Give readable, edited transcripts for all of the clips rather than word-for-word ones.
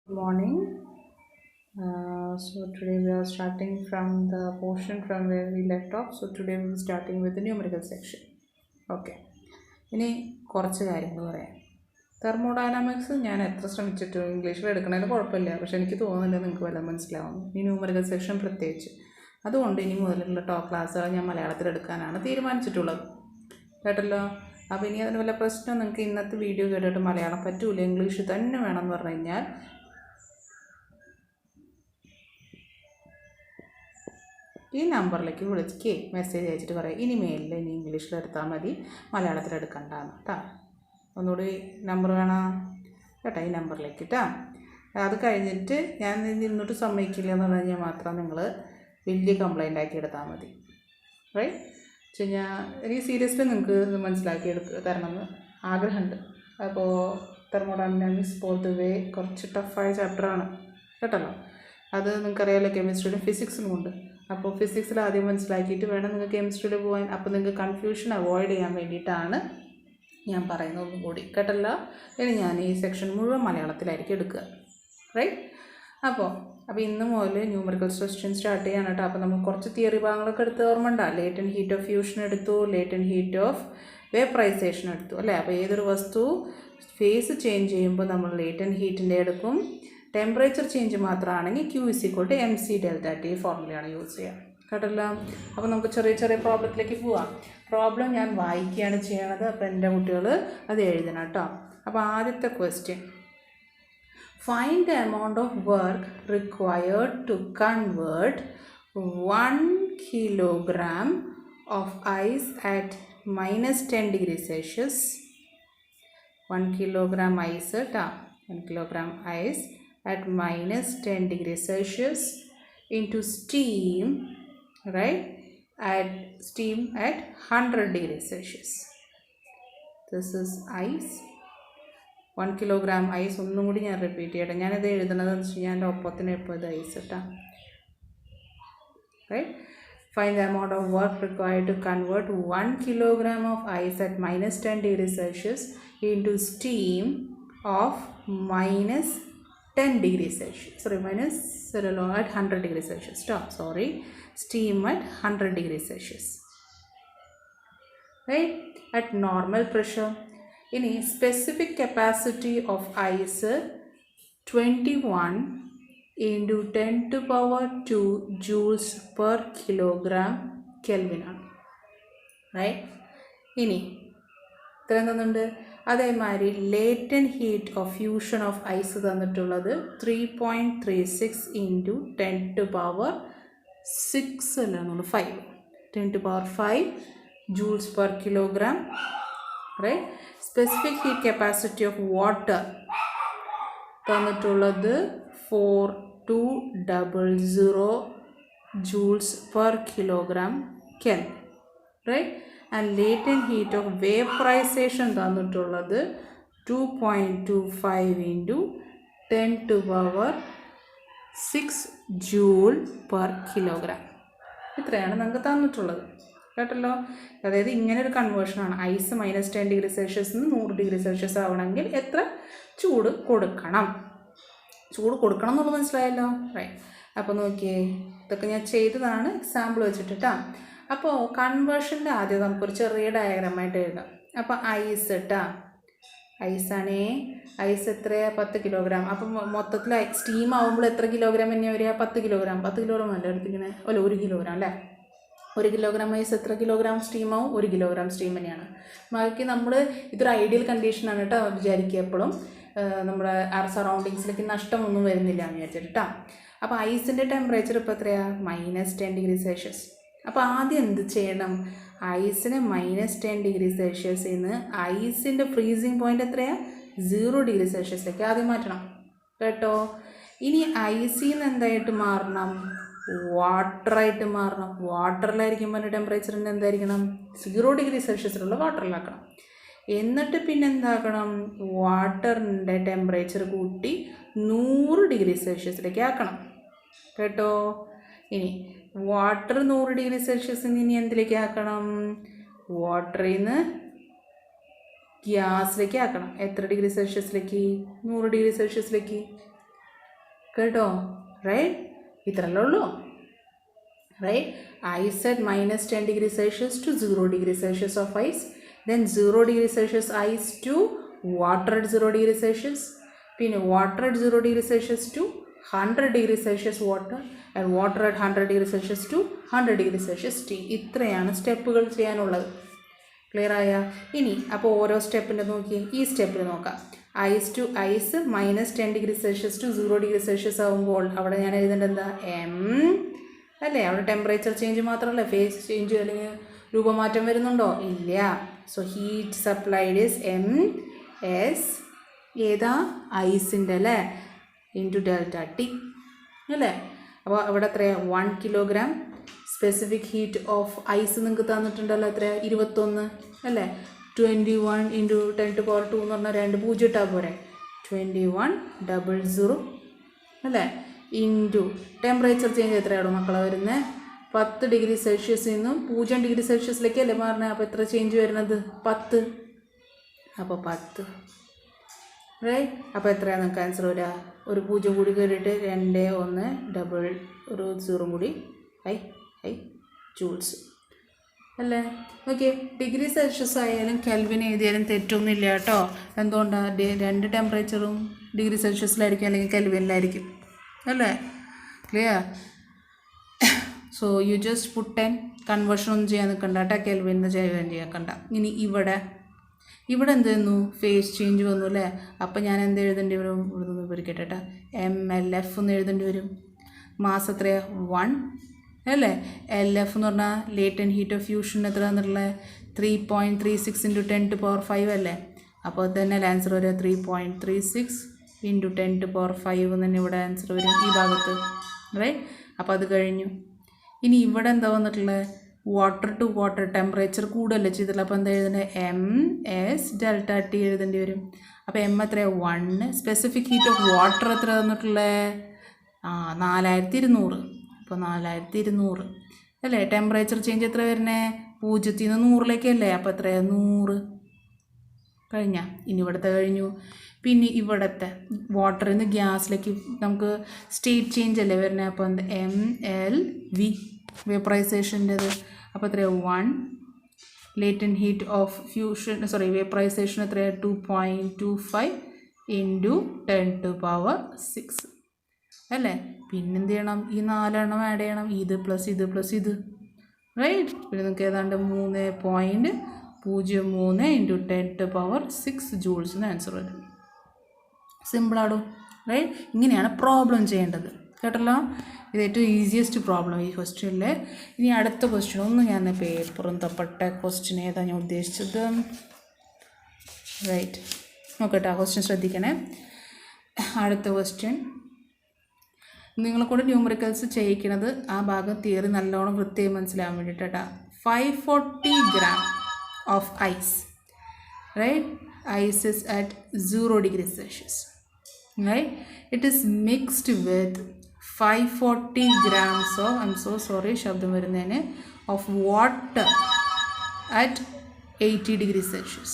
Good morning. So today we are starting from the portion from where we left off. So today we will starting with the numerical section. Okay. ഇനി കുറച്ച് കാര്യങ്ങൾ പറയാം. Thermodynamics ഞാൻ എത്ര ശ്രമിച്ചിട്ടും ഇംഗ്ലീഷിൽ എടുക്കണതിന് കുഴപ്പമില്ല, പക്ഷെ എനിക്ക് തോന്നുന്നില്ല നിങ്ങൾക്ക് വല്ലതും മനസ്സിലാവുന്നു. ഈ ന്യൂമറിക്കൽ സെക്ഷൻ പ്രത്യേകിച്ച് അതുകൊണ്ട് ഇനി മുതലുള്ള ടോപ്പ് ക്ലാസ്സുകൾ ഞാൻ മലയാളത്തിൽ എടുക്കാനാണ് തീരുമാനിച്ചിട്ടുള്ളത്. കേട്ടല്ലോ. അപ്പോൾ ഇനി അതിന് വല്ല പ്രശ്നം നിങ്ങൾക്ക് ഇന്നത്തെ വീഡിയോ കേട്ടിട്ട് മലയാളം പറ്റൂല, ഇംഗ്ലീഷ് തന്നെ വേണമെന്ന് പറഞ്ഞു കഴിഞ്ഞാൽ ഈ നമ്പറിലേക്ക് വിളിച്ച് മെസ്സേജ് അയച്ചിട്ട് പറയാം ഇനിമേലിൽ ഇനി ഇംഗ്ലീഷിൽ എടുത്താൽ മതി, മലയാളത്തിൽ എടുക്കണ്ടെന്ന് കേട്ടോ. ഒന്നുകൂടി നമ്പർ വേണം കേട്ടോ, ഈ നമ്പറിലേക്ക് കേട്ടോ. അത് കഴിഞ്ഞിട്ട് ഞാൻ ഇന്നോട്ട് സമ്മതിക്കില്ല എന്ന് പറഞ്ഞു കഴിഞ്ഞാൽ മാത്രം നിങ്ങൾ വലിയ കംപ്ലൈൻ്റ് ആക്കി എടുത്താൽ മതി. റൈറ്റ് വെച്ച് കഴിഞ്ഞാൽ എനിക്ക് സീരിയസ്ലി നിങ്ങൾക്ക് ഇത് മനസ്സിലാക്കി തരണമെന്ന് ആഗ്രഹമുണ്ട്. അപ്പോൾ തെർമോഡൈനാമിക്സ് പൊതുവേ കുറച്ച് ടഫായ ചാപ്റ്ററാണ് കേട്ടല്ലോ. അത് നിങ്ങൾക്കറിയാമല്ലോ, കെമിസ്ട്രിയിലും ഫിസിക്സിലും ഉണ്ട്. അപ്പോൾ ഫിസിക്സിൽ ആദ്യം മനസ്സിലാക്കിയിട്ട് വേണം നിങ്ങൾക്ക് കെമിസ്ട്രിയിൽ പോകാൻ. അപ്പോൾ നിങ്ങൾക്ക് കൺഫ്യൂഷൻ അവോയ്ഡ് ചെയ്യാൻ വേണ്ടിയിട്ടാണ് ഞാൻ പറയുന്നത് ഒന്നും കൂടി കേട്ടല്ലോ. ഇനി ഞാൻ ഈ സെക്ഷൻ മുഴുവൻ മലയാളത്തിലായിരിക്കും എടുക്കുക. റൈറ്റ്. അപ്പോൾ ഇന്ന് മുതൽ ന്യൂമറിക്കൽ ക്വസ്റ്റ്യൻ സ്റ്റാർട്ട് ചെയ്യാൻ കേട്ടോ. അപ്പോൾ നമുക്ക് കുറച്ച് തിയറി ഭാഗങ്ങളൊക്കെ എടുത്ത് ഓർമ്മ ഉണ്ടാ. ലേറ്റൻറ്റ് ഹീറ്റ് ഓഫ് ഫ്യൂഷൻ എടുത്തു, ലേറ്റൻറ്റ് ഹീറ്റ് ഓഫ് വേപ്പറൈസേഷൻ എടുത്തു അല്ലേ. അപ്പോൾ ഏതൊരു വസ്തു ഫേസ് ചേഞ്ച് ചെയ്യുമ്പോൾ നമ്മൾ ലേറ്റൻറ്റ് ഹീറ്റിൻ്റെ എടുക്കും. ടെമ്പറേച്ചർ ചേഞ്ച് മാത്രമാണെങ്കിൽ Q=mc∆T ഫോർമുലയാണ് യൂസ് ചെയ്യുക കേട്ടല്ലോ. അപ്പോൾ നമുക്ക് ചെറിയ ചെറിയ പ്രോബ്ലത്തിലേക്ക് പോവാം. പ്രോബ്ലം ഞാൻ വായിക്കുകയാണ് ചെയ്യണത്, അപ്പോൾ എൻ്റെ കുട്ടികൾ അത് എഴുതണം കേട്ടോ. അപ്പോൾ ആദ്യത്തെ question, find the amount of work required to convert 1 kilogram of ice at -10 degrees Celsius. 1 kilogram ice കേട്ടോ, 1 kilogram ice at -10 degrees Celsius into steam, right, at 100 degrees Celsius. This is ice. 1 kilogram ice. ഒന്നും കൂടി ഞാൻ repeat ചെയ്യട്ടെ. ഞാനിത് എഴുതുന്നതെന്ന് വെച്ച് കഴിഞ്ഞാൽ എൻ്റെ ഒപ്പത്തിന് ഇപ്പോൾ ഇത് ഐസ് കേട്ടോ. Right. Find the amount of work required to convert 1 kilogram of ice at -10 degrees Celsius into steam of -10 degrees Celsius. Sorry, at 100 degrees Celsius. Steam at 100 degrees Celsius. Right? At normal pressure. In a specific capacity of ice 21 into 10 to power 2 joules per kilogram Kelvin. Right? ഇനി ഇത്രയും തന്നുണ്ട്. അതേമാതിരി latent heat of fusion of ice തന്നിട്ടുള്ളത് 3.36 into 10 to power 6 അല്ലാന്നുള്ളൂ 5 10 to power 5 joules per kilogram. Right. Specific heat capacity of water തന്നിട്ടുള്ളത് 4200 joules per kilogram Kelvin. Right. And latent heat of vaporisation തന്നിട്ടുള്ളത് 2.25 into 10 to power 6 joule per kilogram. ഇത്രയാണ് നമുക്ക് തന്നിട്ടുള്ളത് കേട്ടല്ലോ. അതായത് ഇങ്ങനൊരു കൺവേർഷനാണ്. ഐസ് -10 ഡിഗ്രി സെൽഷ്യസിൽ നിന്ന് 100 ഡിഗ്രി സെൽഷ്യസ് ആവണമെങ്കിൽ എത്ര ചൂട് കൊടുക്കണം എന്നുള്ളത് മനസ്സിലായല്ലോ. റൈറ്റ്. അപ്പോൾ നോക്കിയേ, ഇതൊക്കെ ഞാൻ ചെയ്തതാണ് എക്സാമ്പിൾ വെച്ചിട്ട് കേട്ടോ. അപ്പോൾ കൺവേർഷൻ്റെ ആദ്യം നമുക്കൊരു ചെറിയ ഡയഗ്രാമായിട്ട് എഴുതാം. അപ്പോൾ ഐസ് കേട്ടോ, ഐസാണേ. ഐസ് എത്രയാണ്? 10 കിലോഗ്രാം. അപ്പം മൊത്തത്തിൽ സ്റ്റീം ആകുമ്പോൾ എത്ര കിലോഗ്രാം തന്നെയാണ് വരിക? 10 കിലോഗ്രാം. 10 കിലോഗ്രാം അല്ല എടുത്തിങ്ങനെ, അല്ല 1 കിലോഗ്രാം അല്ലേ. 1 കിലോഗ്രാം ഐസ് എത്ര കിലോഗ്രാം സ്റ്റീം ആവും? 1 കിലോഗ്രാം സ്റ്റീം തന്നെയാണ്. ബാക്കി നമ്മൾ ഇതൊരു ഐഡിയൽ കണ്ടീഷനാണ് കേട്ടോ വിചാരിക്കുക എപ്പോഴും. നമ്മുടെ സറൗണ്ടിങ്സിലേക്ക് നഷ്ടമൊന്നും വരുന്നില്ല എന്ന് വിചാരിച്ചിട്ട് കേട്ടോ. അപ്പോൾ ഐസിൻ്റെ ടെമ്പറേച്ചർ ഇപ്പോൾ എത്രയാണ്? -10 ഡിഗ്രി സെൽഷ്യസ്. അപ്പോൾ ആദ്യം എന്ത് ചെയ്യണം? ഐസിന് -10 ഡിഗ്രി സെൽഷ്യസിൽ നിന്ന് ഐസിൻ്റെ ഫ്രീസിങ് പോയിൻ്റ് എത്രയാണ്? 0 ഡിഗ്രി സെൽഷ്യസിലേക്ക് ആദ്യം മാറ്റണം കേട്ടോ. ഇനി ഐസിൽ നിന്ന് എന്തായിട്ട് മാറണം? വാട്ടറായിട്ട് മാറണം. വാട്ടറിലായിരിക്കുമ്പോൾ അതിൻ്റെ ടെമ്പറേച്ചറിന് എന്തായിരിക്കണം? 0 ഡിഗ്രി സെൽഷ്യസിലുള്ള വാട്ടറിലാക്കണം. എന്നിട്ട് പിന്നെ എന്താക്കണം? വാട്ടറിൻ്റെ ടെമ്പറേച്ചർ കൂട്ടി 100 ഡിഗ്രി സെൽഷ്യസിലേക്ക് ആക്കണം കേട്ടോ. ഇനി വാട്ടർ 100 ഡിഗ്രി സെൽഷ്യസിൽ നിന്ന് ഇനി എന്തിലേക്ക് ആക്കണം? വാട്ടറിൽ നിന്ന് ഗ്യാസിലേക്ക് ആക്കണം. എത്ര ഡിഗ്രി സെൽഷ്യസിലേക്ക്? 100 ഡിഗ്രി സെൽഷ്യസിലേക്ക്. കേട്ടോ? റൈറ്റ്, ഇത്രയല്ലേ ഉള്ളൂ. Right, ice at minus 10 degrees Celsius to 0 degrees Celsius of ice, then 0 degrees Celsius ice to water at 0 degrees Celsius, പിന്നെ water at 0 degrees Celsius to 100 degrees Celsius water, and water at 100 degrees Celsius to 100 degrees Celsius tea. ഇത്രയാണ് സ്റ്റെപ്പുകൾ ചെയ്യാനുള്ളത്. Clear ആയ? ഇനി അപ്പോൾ ഓരോ സ്റ്റെപ്പിൻ്റെ നോക്കി, ഈ സ്റ്റെപ്പിൽ നോക്കാം. Ice to ice minus 10 degrees Celsius to 0 degrees Celsius ആകുമ്പോൾ അവിടെ ഞാൻ എഴുതേണ്ടത് എന്താ? എം അല്ലേ? അവിടെ ടെമ്പറേച്ചർ ചേഞ്ച് മാത്രമല്ല, ഫേസ് ചേഞ്ച് അല്ലെങ്കിൽ രൂപമാറ്റം വരുന്നുണ്ടോ? ഇല്ല. So heat supplied is M S ഏതാ? ഐസിൻ്റെ അല്ലേ, ഇൻറ്റു ഡെൽറ്റ ടി അല്ലേ. അപ്പോൾ അവിടെ എത്രയാണ്? 1 kilogram specific heat of ice നിങ്ങൾക്ക് തന്നിട്ടുണ്ടല്ലോ. എത്ര? 21 അല്ലേ. 21 × 10⁻² എന്ന് പറഞ്ഞാൽ 2 0 ഇട്ടാൽ പോരെ. 2100 അല്ലേ. ഇൻറ്റു ടെമ്പറേച്ചർ ചേഞ്ച് എത്രയാണോ മക്കളെ വരുന്നത്? 10 ഡിഗ്രി സെൽഷ്യസിൽ നിന്നും 0 ഡിഗ്രി സെൽഷ്യസിലേക്ക് അല്ലേ മാറണേ. അപ്പോൾ എത്ര ചേഞ്ച് വരുന്നത്? 10. അപ്പോൾ 10 റൈറ്റ്. അപ്പോൾ എത്രയാണ് നിങ്ങൾക്ക് ആൻസർ വരിക? ഒരു 0 കൂടി കയറിയിട്ട് 2 1 ഡബിൾ ഒരു 0 കൂടി ഐ ജൂൾസ് അല്ലേ. ഓക്കെ, ഡിഗ്രി സെൽഷ്യസ് ആയാലും കെൽവിൻ എഴുതിയാലും തെറ്റൊന്നുമില്ല കേട്ടോ. എന്തുകൊണ്ടാണ്? 2 ടെമ്പറേച്ചറും ഡിഗ്രി സെൽഷ്യസിലായിരിക്കും അല്ലെങ്കിൽ കെൽവിനിലായിരിക്കും അല്ലേ. Clear? So you just put 10. Conversion ഒന്നും ചെയ്യാൻ നിൽക്കണ്ട കേട്ടോ, കെൽവിന് ചെയ്യാക്കണ്ട. ഇനി ഇവിടെ എന്ത് ചെയ്യുന്നു? ഫേസ് ചേഞ്ച് വന്നു അല്ലേ. അപ്പം ഞാൻ എന്ത് എഴുതേണ്ടി വരും? ഇവിടെ നിന്ന് പിരിക്കട്ടെ. MLF എന്ന് എഴുതേണ്ടി വരും. മാസ് എത്രയാണ്? 1 അല്ലേ. LF എന്ന് പറഞ്ഞാൽ ലേറ്റൻറ്റ് ഹീറ്റ് ഓഫ് ഫ്യൂഷൻ എത്ര എന്നുള്ളത്? 3.36 × 10⁵ അല്ലേ. അപ്പോൾ തന്നെ ആൻസർ വരിക 3.36 × 10⁵ തന്നെ ഇവിടെ ആൻസർ വരും ഈ ഭാഗത്ത്. റൈറ്റ്. അപ്പോൾ അത് കഴിഞ്ഞു. ഇനി ഇവിടെ എന്താ വന്നിട്ടുള്ളത്? വാട്ടർ ടു വാട്ടർ ടെമ്പറേച്ചർ കൂടുതലല്ലേ ചെയ്തിട്ടുള്ളത്. അപ്പോൾ എന്താ എഴുതേണ്ടത്? MS ഡെൽറ്റ ടി എഴുതേണ്ടി വരും. അപ്പോൾ M എത്രയാണ്? 1. സ്പെസിഫിക് ഹീറ്റ് ഓഫ് വാട്ടർ എത്ര തന്നിട്ടുള്ളത്? 4200. അപ്പോൾ 4200 അല്ലേ. ടെമ്പറേച്ചർ ചേഞ്ച് എത്ര വരുന്നത്? 0 നിന്ന് 100ലേക്കല്ലേ. അപ്പോൾ എത്രയാണ്? 100. കഴിഞ്ഞ. ഇനി ഇവിടുത്തെ കഴിഞ്ഞു. പിന്നെ ഇവിടുത്തെ വാട്ടറിൽ നിന്ന് ഗ്യാസിലേക്ക് നമുക്ക് സ്റ്റേറ്റ് ചേഞ്ച് അല്ലേ വരുന്നത്. അപ്പോൾ എന്താ? MLV വേപ്പറൈസേഷൻ്റെത്. അപ്പോൾ എത്രയാണ്? 1. Latent heat of fusion vaporisation എത്രയാണ്? 2.25 × 10⁻6 അല്ലേ. പിന്നെന്ത് ചെയ്യണം? ഈ 4 എണ്ണം ആഡ് ചെയ്യണം. ഇത് പ്ലസ് ഇത് പ്ലസ് ഇത് റൈറ്റ്. പിന്നെ നിങ്ങൾക്ക് ഏതാണ്ട് 3.03 × 10⁻6 ജൂൾസിന് ആൻസർ വരും. സിമ്പിളാണോ? റൈറ്റ്. ഇങ്ങനെയാണ് പ്രോബ്ലം ചെയ്യേണ്ടത് കേട്ടല്ലോ. ഇത് ഏറ്റവും ഈസിയസ്റ്റ് പ്രോബ്ലം ഈ ക്വസ്റ്റ്യനിൽ. ഇനി അടുത്ത ക്വസ്റ്റ്യൻ ഒന്ന് ഞാൻ പേപ്പറും തപ്പട്ട ക്വസ്റ്റ്യൻ ഏതാണ് ഞാൻ ഉദ്ദേശിച്ചത്? റൈറ്റ്, നോക്കട്ടെ. ആ ക്വസ്റ്റ്യൻ ശ്രദ്ധിക്കണേ. അടുത്ത ക്വസ്റ്റ്യൻ നിങ്ങളെ കൂടെ ന്യൂമറിക്കൽസ് ചെയ്യിക്കണത് ആ ഭാഗം തിയറി നല്ലോണം വൃത്തിയായി മനസ്സിലാവാൻ വേണ്ടിയിട്ടാ. 540 gram of ice, right? Ice is at 0 degrees Celsius, right? It is mixed with 540 grams of, I'm so sorry ശബ്ദം വരുന്നതിന്, of water at 80 degrees Celsius,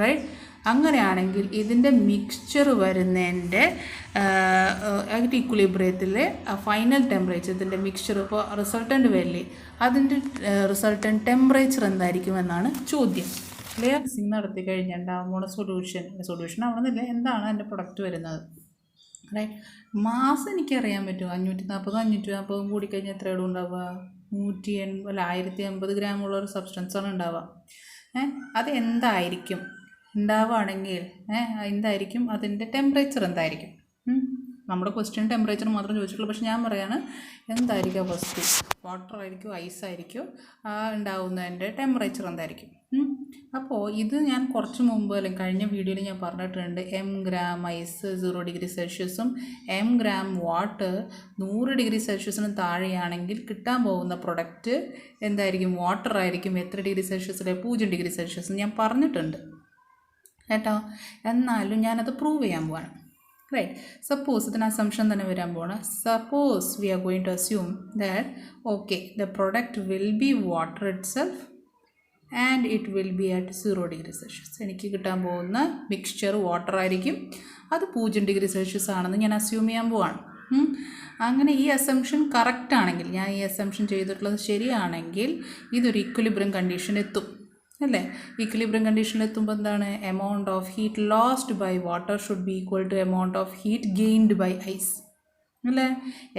right? അങ്ങനെയാണെങ്കിൽ ഇതിൻ്റെ മിക്സ്ചർ വരുന്നതിൻ്റെ ഇക്വിലിബ്രിയത്തിൽ ഫൈനൽ ടെമ്പറേച്ചർ, ഇതിൻ്റെ മിക്സ്ചർ ഇപ്പോൾ റിസൾട്ടൻ്റ് വരില്ലേ, അതിൻ്റെ റിസൾട്ടൻ്റ് ടെമ്പറേച്ചർ എന്തായിരിക്കും എന്നാണ് ചോദ്യം. ക്ലിയർ? നടത്തി കഴിഞ്ഞിട്ടുണ്ടാകുമ്പോൾ സൊല്യൂഷൻ അവിടെ നിന്നില്ല, എന്താണ് അതിൻ്റെ പ്രൊഡക്റ്റ് വരുന്നത്. റൈറ്റ്. മാസ് എനിക്കറിയാൻ പറ്റും. 540 കൂടിക്കഴിഞ്ഞാൽ എത്ര ഇടം ഉണ്ടാവുക? 1080 ഗ്രാമുള്ള ഒരു സബ്സ്റ്റൻസാണ് ഉണ്ടാവുക. അത് എന്തായിരിക്കും ഉണ്ടാവുകയാണെങ്കിൽ എന്തായിരിക്കും അതിൻ്റെ ടെമ്പറേച്ചർ എന്തായിരിക്കും? നമ്മുടെ ക്വസ്റ്റ്യൻ ടെമ്പറേച്ചർ മാത്രം ചോദിച്ചിട്ടുള്ളൂ. പക്ഷെ ഞാൻ പറയാണ് എന്തായിരിക്കും ഫസ്റ്റ്, വാട്ടർ ആയിരിക്കും, ഐസ് ആയിരിക്കും, ഉണ്ടാവുന്നതിൻ്റെ ടെമ്പറേച്ചർ എന്തായിരിക്കും? അപ്പോൾ ഇത് ഞാൻ കുറച്ച് മുമ്പ് അല്ലെങ്കിൽ കഴിഞ്ഞ വീഡിയോയിൽ ഞാൻ പറഞ്ഞിട്ടുണ്ട്. m gram ഐസ് 0 ഡിഗ്രി സെൽഷ്യസും m gram വാട്ടർ 100 ഡിഗ്രി സെൽഷ്യസിനും താഴെയാണെങ്കിൽ കിട്ടാൻ പോകുന്ന പ്രൊഡക്റ്റ് എന്തായിരിക്കും? വാട്ടർ ആയിരിക്കും. എത്ര ഡിഗ്രി സെൽഷ്യസിലെ? 0 ഡിഗ്രി സെൽഷ്യസ് ഞാൻ പറഞ്ഞിട്ടുണ്ട് കേട്ടോ. എന്നാലും ഞാനത് പ്രൂവ് ചെയ്യാൻ പോവാണ്. റൈറ്റ്. സപ്പോസ് ഇതിന് അസംഷൻ തന്നെ വരാൻ പോവാണ്. Suppose we are going to assume that okay the product will be water itself and it will be at 0 degree Celsius. എനിക്ക് കിട്ടാൻ പോകുന്ന മിക്സ്ചർ വാട്ടർ ആയിരിക്കും, അത് 0 ഡിഗ്രി സെൽഷ്യസ് ആണെന്ന് ഞാൻ അസ്യൂം ചെയ്യാൻ പോവാണ്. അങ്ങനെ ഈ അസംഷൻ കറക്റ്റ് ആണെങ്കിൽ, ഞാൻ ഈ അസംഷൻ ചെയ്തിട്ടുള്ളത് ശരിയാണെങ്കിൽ ഇതൊരു ഇക്വിലിബ്രിയം കണ്ടീഷൻ എത്തും അല്ലേ. ഇക്വിലിബ്രിയം കണ്ടീഷനിൽ എത്തുമ്പോൾ എന്താണ്, amount of heat lost by water should be equal to amount of heat gained by ice അല്ലേ.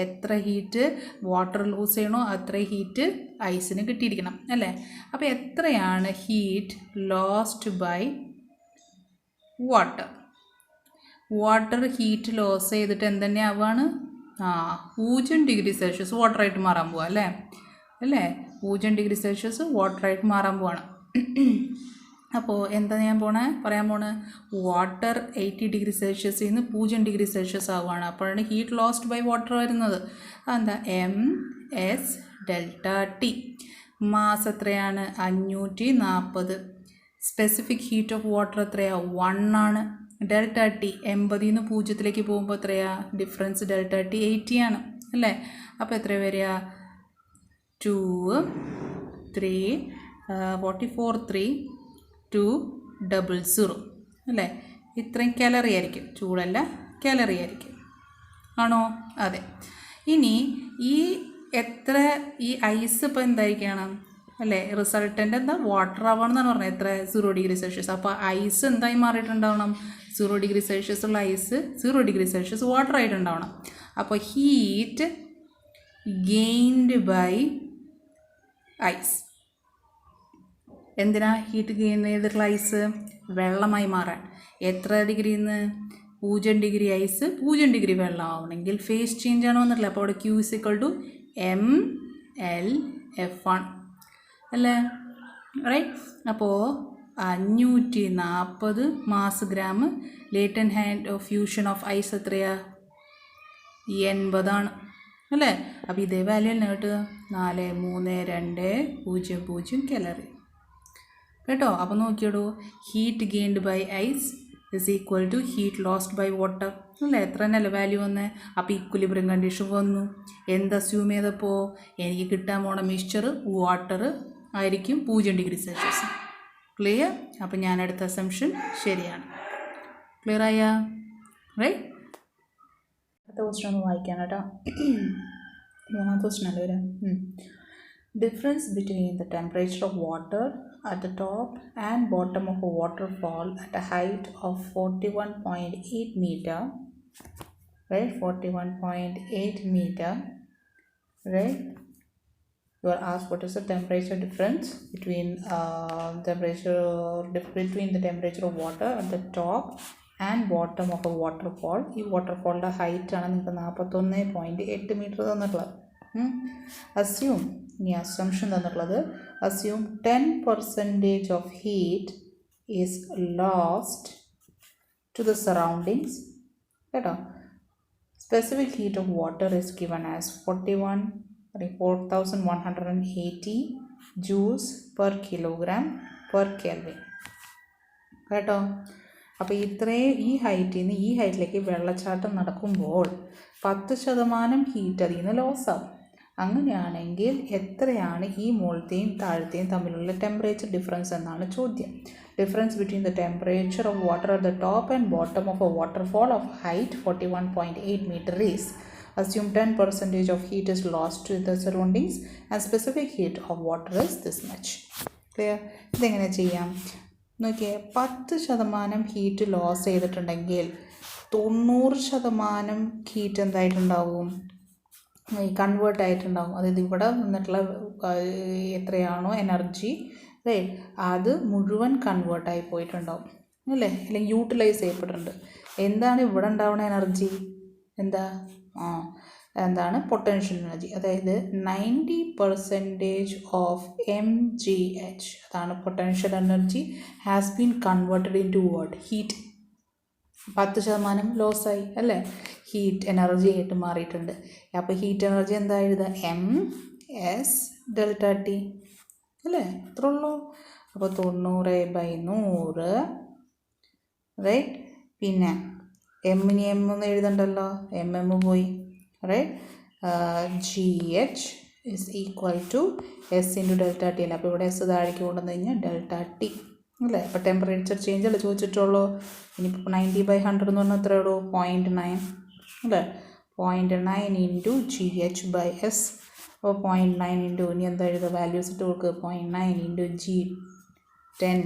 എത്ര ഹീറ്റ് വാട്ടർ ലൂസ് ചെയ്യണോ അത്ര ഹീറ്റ് ഐസിന് കിട്ടിയിരിക്കണം അല്ലേ. അപ്പോൾ എത്രയാണ് heat lost by water? Water heat loss ചെയ്തിട്ട് എന്തെന്നെ ആവുകയാണ്, 0 ഡിഗ്രി സെൽഷ്യസ് വാട്ടറായിട്ട് മാറാൻ പോവാ അല്ലേ. 0 ഡിഗ്രി സെൽഷ്യസ് വാട്ടറായിട്ട് മാറാൻ പോവാണ്. അപ്പോൾ എന്താ ഞാൻ പറയാൻ പോണേ, വാട്ടർ 80 ഡിഗ്രി സെൽഷ്യസിൽ നിന്ന് 0 ഡിഗ്രി സെൽഷ്യസ് ആവുകയാണ്. അപ്പോഴാണ് ഹീറ്റ് ലോസ്റ്റ് ബൈ വാട്ടർ വരുന്നത്. അതെന്താ, MS ΔT. മാസ് എത്രയാണ്, 540. സ്പെസിഫിക് ഹീറ്റ് ഓഫ് വാട്ടർ എത്രയാണ്, 1 ആണ്. ΔT 80 നിന്ന് 0 പോകുമ്പോൾ എത്രയാണ് ഡിഫറൻസ്, ΔT 80 ആണ് അല്ലേ. അപ്പോൾ എത്ര വരിക, 2 3 44 3 200 അല്ലേ. ഇത്രയും കാലറി ആയിരിക്കും, ചൂടല്ല കാലറി ആയിരിക്കും, ആണോ? അതെ. ഇനി ഈ ഐസ് ഇപ്പോൾ എന്തായിരിക്കണം അല്ലേ, റിസൾട്ടൻ്റ് എന്താ, വാട്ടർ ആവണം എന്നാണ് പറഞ്ഞത്. എത്ര, 0 ഡിഗ്രി സെൽഷ്യസ്. അപ്പോൾ ഐസ് എന്തായി മാറിയിട്ടുണ്ടാവണം, 0 ഡിഗ്രി സെൽഷ്യസ് ഉള്ള ഐസ് 0 ഡിഗ്രി സെൽഷ്യസ് വാട്ടർ ആയിട്ടുണ്ടാവണം. അപ്പോൾ ഹീറ്റ് ഗെയിൻഡ് ബൈ ഐസ്. എന്തിനാ ഹീറ്റ് ഗെയിൻ ചെയ്തിട്ടുള്ള ഐസ്, വെള്ളമായി മാറാൻ. എത്ര ഡിഗ്രിയിൽ നിന്ന്, 0 ഡിഗ്രി ഐസ് 0 ഡിഗ്രി വെള്ളം ആവണമെങ്കിൽ ഫേസ് ചേഞ്ച് ആണ് വന്നിട്ടില്ല. അപ്പോൾ അവിടെ Q = mLF1 അല്ലേ, റൈറ്റ്. അപ്പോൾ 540 mass gram. Latent heat of fusion of ice എത്രയാ, 80 ആണ് അല്ലേ. അപ്പോൾ ഇതേ വാല്യൂ തന്നെ കിട്ടുക, 43200 കാലറി കേട്ടോ. അപ്പോൾ നോക്കിയോളൂ, heat gained by ice is equal to heat lost by water അല്ലേ. എത്ര തന്നെയല്ലേ വാല്യൂ വന്ന്. അപ്പോൾ ഇക്വിലിബ്രിയം കണ്ടീഷൻ വന്നു. എന്ത് അസ്യൂം ചെയ്തപ്പോൾ, എനിക്ക് കിട്ടാൻ പോണ മിക്സ്ചർ വാട്ടർ ആയിരിക്കും 0 ഡിഗ്രി സെൽഷ്യസ്. ക്ലിയർ? അപ്പോൾ ഞാൻ എടുത്ത അസംഷൻ ശരിയാണ്. ക്ലിയർ ആയ, റൈറ്റ്? അടുത്ത ക്വസ്റ്റൻ ഒന്ന് വായിക്കാം കേട്ടോ. 3ാമത്തെ ക്വസ്റ്റൻ അല്ലേ വരാം. Difference between the temperature of water at the top and bottom of a waterfall at a height of 41.8 meter, right? 41.8 meter, right? You are asked what is the temperature difference between the temperature of water at the top and bottom of a waterfall. ഈ വാട്ടർഫോളിൻ്റെ height ആണ് നിങ്ങൾക്ക് 41.8 metre തന്നിട്ടുള്ളത്. Assume, ഇനി assumption തന്നിട്ടുള്ളത്, assume 10% of heat is lost to the surroundings കേട്ടോ. Specific heat of water is given as 4180 joules per kilogram per Kelvin കേട്ടോ. അപ്പോൾ ഈ ഹൈറ്റിൽ നിന്ന് ഈ ഹൈറ്റിലേക്ക് വെള്ളച്ചാട്ടം നടക്കുമ്പോൾ 10% ഹീറ്റ് അതിൽ നിന്ന് ലോസ് ആവും. അങ്ങനെയാണെങ്കിൽ എത്രയാണ് ഈ മുകളിലത്തെയും താഴത്തെയും തമ്മിലുള്ള ടെമ്പറേച്ചർ ഡിഫറൻസ് എന്നാണ് ചോദ്യം. Difference between the temperature of water at the top and bottom of A waterfall of height 41.8 meter is, assume 10% of heat is lost to the surroundings and specific heat of water is this much. Clear? ഇതെങ്ങനെ ചെയ്യാം നോക്കിയേ. 10% heat loss ചെയ്തിട്ടുണ്ടെങ്കിൽ 90% heat എന്തായിട്ടുണ്ടാവും, convert ആയിട്ടുണ്ടാവും. അതായത് ഇവിടെ വന്നിട്ടുള്ള എത്രയാണോ energy right, അത് മുഴുവൻ കൺവേർട്ടായി പോയിട്ടുണ്ടാവും അല്ലേ, അല്ലെങ്കിൽ യൂട്ടിലൈസ് ചെയ്യപ്പെട്ടിട്ടുണ്ട്. എന്താണ് ഇവിടെ ഉണ്ടാവുന്ന എനർജി, എന്താണ് പൊട്ടൻഷ്യൽ എനർജി. അതായത് 90% ഓഫ് mgh, അതാണ് potential energy, has been converted in to what, heat. 10% ലോസായി അല്ലേ, ഹീറ്റ് എനർജി ആയിട്ട് മാറിയിട്ടുണ്ട്. അപ്പോൾ ഹീറ്റ് എനർജി എന്താ എഴുതുക, MS ΔT അല്ലേ, അത്രേ ഉള്ളൂ. അപ്പോൾ 90/100 റൈറ്റ്. പിന്നെ എമ്മിന് ഒന്നും എഴുതണ്ടല്ലോ, MM പോയി right. GH is equal to S into delta T അല്ല. അപ്പോൾ ഇവിടെ എസ് താഴേക്ക് കൊണ്ടുവന്ന് കഴിഞ്ഞാൽ ഡെൽറ്റ ടി അല്ലേ. അപ്പോൾ ടെമ്പറേച്ചർ ചേഞ്ച് അല്ലേ ചോദിച്ചിട്ടുള്ളൂ. ഇനിയിപ്പോൾ 90/100 എന്ന് പറഞ്ഞാൽ എത്രയേ ഉള്ളൂ? 0.9 അല്ലേ. 0.9 into g h by s. അപ്പോൾ 0.9 ഇൻറ്റു ഇനി എന്താ എഴുതുക? വാല്യൂസ് ഇട്ട് കൊടുക്കുക. 0.9 ഇൻറ്റു ജി 10.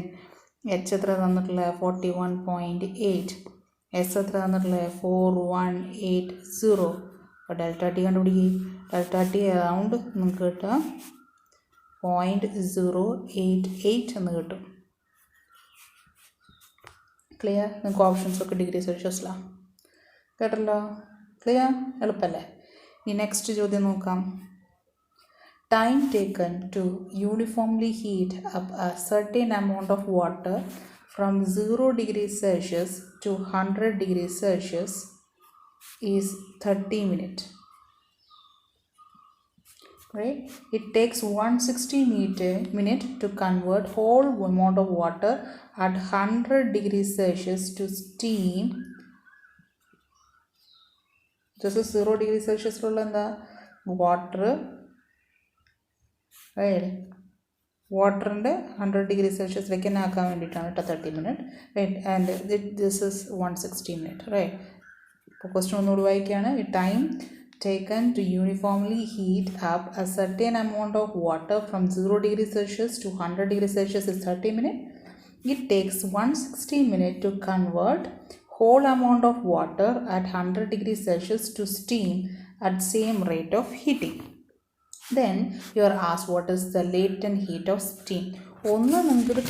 എച്ച് എത്ര തന്നിട്ടുള്ളത്? 41.8. എസ് എത്ര തന്നിട്ടുള്ളത്? 4180. അപ്പോൾ ഡെൽറ്റ ടി കണ്ടുപിടിക്കുക. ഡെൽറ്റ ടി അറൗണ്ട് നിങ്ങൾക്ക് കിട്ടുക 0.088 എന്ന് കിട്ടും. ക്ലിയർ? നിങ്ങൾക്ക് ഓപ്ഷൻസൊക്കെ ഡിഗ്രി സെൽഷ്യസിലാണ് കേട്ടല്ലോ. ക്ലിയർ? എളുപ്പമല്ലേ? ഇനി നെക്സ്റ്റ് ചോദ്യം നോക്കാം. Time taken to uniformly heat up a certain amount of water from 0 degrees Celsius to 100 degrees Celsius is 30 minutes. Right? It takes 160 minutes to convert whole amount of water at 100 degrees Celsius to steam. This is 0 degrees Celsius water. Right? വാട്ടറിൻ്റെ 100 degree സെൽഷ്യസിലേക്ക് തന്നെ ആക്കാൻ വേണ്ടിയിട്ടാണ് കേട്ടോ 30 minute. Right. And this is 160 minute. Right. അപ്പോൾ question ഒന്നുകൂടി വായിക്കുകയാണ്. Time taken to uniformly heat up a certain amount of water from 0 degree Celsius to 100 degree Celsius is 30 minute. It takes 160 minute to convert whole amount of water at 100 degrees Celsius to steam at same rate of heating. Then you are asked what is the latent heat of steam. ഒന്ന് നിങ്ങൾക്കിത്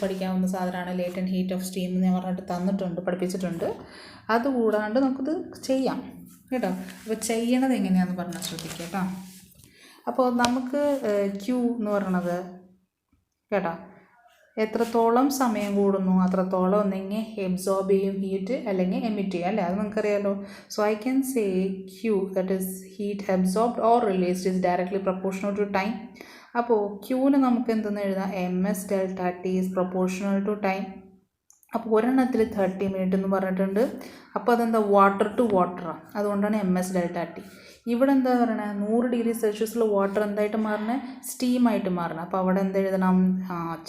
പഠിക്കാവുന്ന സാധനമാണ് latent heat of steam എന്ന് ഞാൻ പറഞ്ഞിട്ട് പഠിപ്പിച്ചിട്ടുണ്ട്. അതുകൂടാണ്ട് നമുക്കിത് ചെയ്യാം കേട്ടോ. അപ്പോൾ ചെയ്യണത് എങ്ങനെയാണെന്ന് പറഞ്ഞാൽ ശ്രദ്ധിക്കുക കേട്ടോ. അപ്പോൾ നമുക്ക് ക്യൂ എന്ന് പറയണത് കേട്ടോ എത്രത്തോളം സമയം കൂടുന്നു അത്രത്തോളം ഒന്നെങ്കിൽ എബ്സോർബ് ചെയ്യും ഹീറ്റ് അല്ലെങ്കിൽ എമിറ്റ് ചെയ്യും അല്ലേ. അത് നിങ്ങൾക്കറിയാലോ. So I can say Q that is heat absorbed or released is directly proportional to time. അപ്പോൾ ക്യൂവിന് നമുക്ക് എന്തെന്ന് എഴുതാം? M S delta T is proportional to time. അപ്പോൾ ഒരെണ്ണത്തിൽ 30 മിനിറ്റ് എന്ന് പറഞ്ഞിട്ടുണ്ട്. അപ്പോൾ അതെന്താ? വാട്ടർ ടു വാട്ടറാണ്. അതുകൊണ്ടാണ് എം എസ് ഡെൽറ്റ ടി. ഇവിടെ എന്താ പറയണത്? 100 ഡിഗ്രി സെൽഷ്യസിൽ വാട്ടർ എന്തായിട്ട് മാറണേ? സ്റ്റീമായിട്ട് മാറണം. അപ്പോൾ അവിടെ എന്ത് എഴുതണം?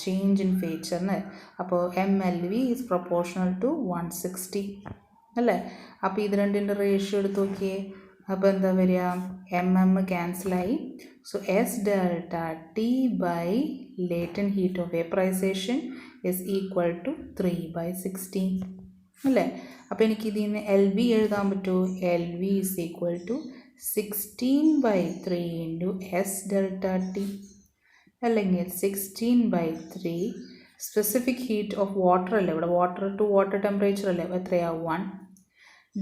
ചേഞ്ച് ഇൻ ഫേച്ചറിന്. അപ്പോൾ M L V is proportional to 160 അല്ലേ. അപ്പോൾ ഇത് രണ്ടിൻ്റെ റേഷ്യോ എടുത്ത് നോക്കിയേ. അപ്പോൾ എന്താ വരിക? എം ക്യാൻസലായി. So S delta T by latent heat of vaporization is equal to 3/16 അല്ലേ. അപ്പോൾ എനിക്ക് ഇതിൽ നിന്ന് എൽ വി എഴുതാൻ പറ്റുമോ? L V is equal to 16/3 into S delta T അല്ലെങ്കിൽ 16/3 സ്പെസിഫിക് ഹീറ്റ് ഓഫ് വാട്ടർ അല്ലേ. ഇവിടെ വാട്ടർ ടു വാട്ടർ ടെമ്പറേച്ചർ അല്ലേ. എത്രയാണ്? 1.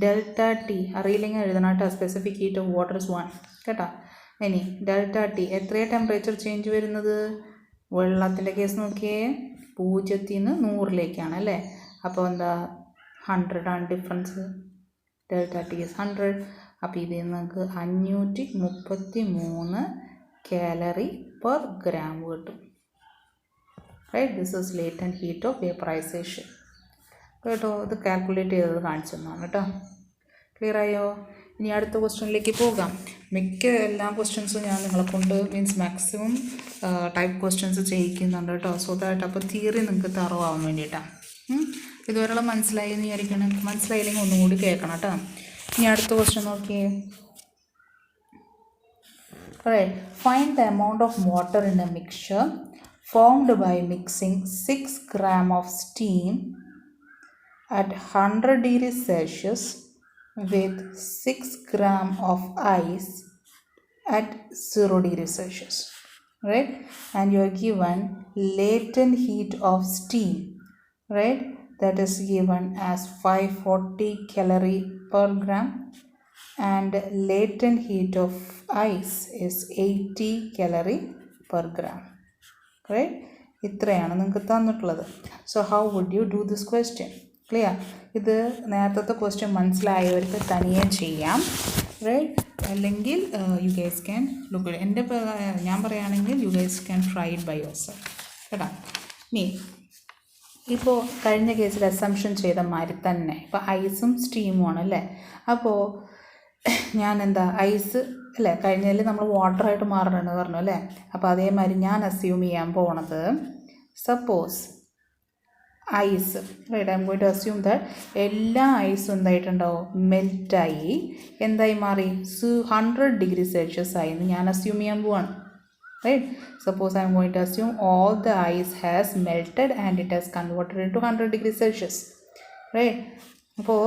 ഡെൽറ്റ ടി അറിയില്ലെങ്കിൽ എഴുതണം കേട്ടോ. Specific heat of water is 1 കേട്ടോ. ഇനി ഡെൽറ്റ ടി എത്രയാണ് ടെമ്പറേച്ചർ ചേഞ്ച് വരുന്നത്? വെള്ളത്തിൻ്റെ കേസ് നോക്കിയേ 0 നിന്ന് 100 അല്ലേ. അപ്പോൾ എന്താ? 100 ആണ് ഡിഫറൻസ്. Delta T is 100. അപ്പോൾ ഇതിൽ നിന്ന് നമുക്ക് 533 കാലറി പെർ ഗ്രാം കിട്ടും. Right. This is latent heat of vaporisation കേട്ടോ. ഇത് കാൽക്കുലേറ്റ് ചെയ്തത് കാണിച്ചു തന്നാണ് കേട്ടോ. ക്ലിയർ ആയോ? ഇനി അടുത്ത ക്വസ്റ്റ്യനിലേക്ക് പോകാം. മിക്ക എല്ലാ ക്വസ്റ്റ്യൻസും ഞാൻ നിങ്ങളെ കൊണ്ട് മാക്സിമം ടൈപ്പ് ക്വസ്റ്റ്യൻസ് ചെയ്യിക്കുന്നുണ്ട് കേട്ടോ. സോ ദാറ്റ് അപ്പോൾ തിയറി നിങ്ങൾക്ക് തറവാൻ വേണ്ടിയിട്ടാണ്. ഇതുവരെയുള്ള മനസ്സിലായി എന്ന് വിചാരിക്കണം. മനസ്സിലായില്ലെങ്കിൽ ഒന്നുകൂടി കേൾക്കണം കേട്ടോ. ഇനി അടുത്ത ക്വസ്റ്റ്യൻ നോക്കിയേ. Find the amount of water in A mixture formed by mixing 6 gram of steam at 100 degrees Celsius with 6 gram of ice at 0 degrees Celsius, right? And you are given latent heat of steam, right? That is given as 540 calorie per gram, and latent heat of ice is 80 calorie per gram. Right. ഇത്രയാണ് നിങ്ങൾക്ക് തന്നിട്ടുള്ളത്. So how would you do this question? Clear? ഇത് നേരത്തെ question മനസ്സിലായവർക്ക് തനിയെ ചെയ്യാം. Right. അല്ലെങ്കിൽ U guys can look ഞാൻ പറയുകയാണെങ്കിൽ you guys can try it by yourself കേട്ടോ. ഇനി ഇപ്പോൾ കഴിഞ്ഞ കേസിൽ അസംഷൻ ചെയ്ത മാതിരി തന്നെ ഇപ്പോൾ ഐസും സ്റ്റീമും ആണല്ലേ. അപ്പോൾ ഞാൻ എന്താ ഐസ് അല്ലേ കഴിഞ്ഞതിൽ നമ്മൾ വാട്ടറായിട്ട് മാറണമെന്ന് പറഞ്ഞു അല്ലേ. അപ്പോൾ അതേമാതിരി ഞാൻ അസ്യൂം ചെയ്യാൻ പോണത് suppose ice right I am going to assume that എല്ലാ ഐസും എന്തായിട്ടുണ്ടാവും മെൽറ്റായി എന്തായി മാറി 100 ഡിഗ്രി സെൽഷ്യസ് ആയി എന്ന് ഞാൻ അസ്യൂം ചെയ്യാൻ പോവാണ്. Right suppose I am going to assume all the ice has melted and it has converted in to 100 degree Celsius. Right അപ്പോൾ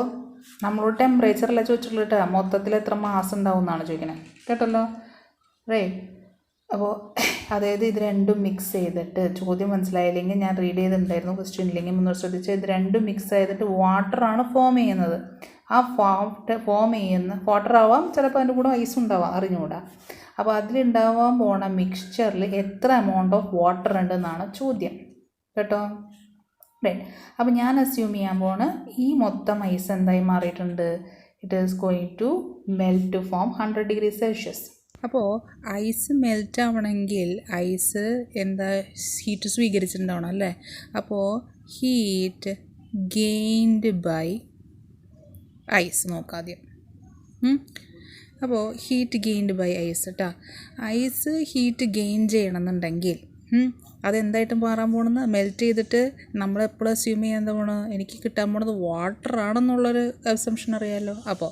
നമ്മളോട് ടെമ്പറേച്ചറല്ല ചോദിച്ചിട്ടുള്ളൂ കേട്ടോ, മൊത്തത്തിൽ എത്ര മാസം ഉണ്ടാവും എന്നാണ് ചോദിക്കണേ കേട്ടല്ലോ. റൈറ്റ് അപ്പോൾ അതായത് ഇത് രണ്ടും മിക്സ് ചെയ്തിട്ട് ചോദ്യം മനസ്സിലായില്ലെങ്കിൽ ഞാൻ റീഡ് ചെയ്തിട്ടുണ്ടായിരുന്നു ക്വസ്റ്റ്യൻ ഇല്ലെങ്കിൽ മുന്നോട്ട് ശ്രദ്ധിച്ച് ഇത് രണ്ടും മിക്സ് ചെയ്തിട്ട് വാട്ടറാണ് ഫോം ചെയ്യുന്നത്. ആ ഫോം ചെയ്യുന്ന വാട്ടർ ആവാം, ചിലപ്പോൾ അതിൻ്റെ കൂടെ ഐസ് ഉണ്ടാവാം, അറിഞ്ഞുകൂടാ. അപ്പോൾ അതിലുണ്ടാവാൻ പോണ മിക്സ്ചറിൽ എത്ര എമൗണ്ട് ഓഫ് വാട്ടർ ഉണ്ടെന്നാണ് ചോദ്യം കേട്ടോ. റൈറ്റ് അപ്പോൾ ഞാൻ അസ്യൂം ചെയ്യാൻ പോണ് ഈ മൊത്തം ഐസ് എന്തായി മാറിയിട്ടുണ്ട്, it is going to melt to form 100 degree Celsius. അപ്പോൾ ഐസ് മെൽറ്റ് ആവണമെങ്കിൽ ഐസ് എന്താ ഹീറ്റ് സ്വീകരിച്ചിട്ടുണ്ടാവണം അല്ലേ. അപ്പോൾ ഹീറ്റ് ഗെയിൻഡ് ബൈ ഐസ് നോക്കാദ്യം. അപ്പോൾ ഹീറ്റ് ഗെയിൻഡ് ബൈ ഐസ് കേട്ടോ. ഐസ് ഹീറ്റ് ഗെയിൻ ചെയ്യണമെന്നുണ്ടെങ്കിൽ അതെന്തായിട്ടും മാറാൻ പോണെന്ന് മെൽറ്റ് ചെയ്തിട്ട് നമ്മളെപ്പോഴും അസ്യൂം ചെയ്യാൻ എന്താ പോണത്, എനിക്ക് കിട്ടാൻ പോണത് വാട്ടർ ആണെന്നുള്ളൊരു അസംഷൻ അറിയാമല്ലോ. അപ്പോൾ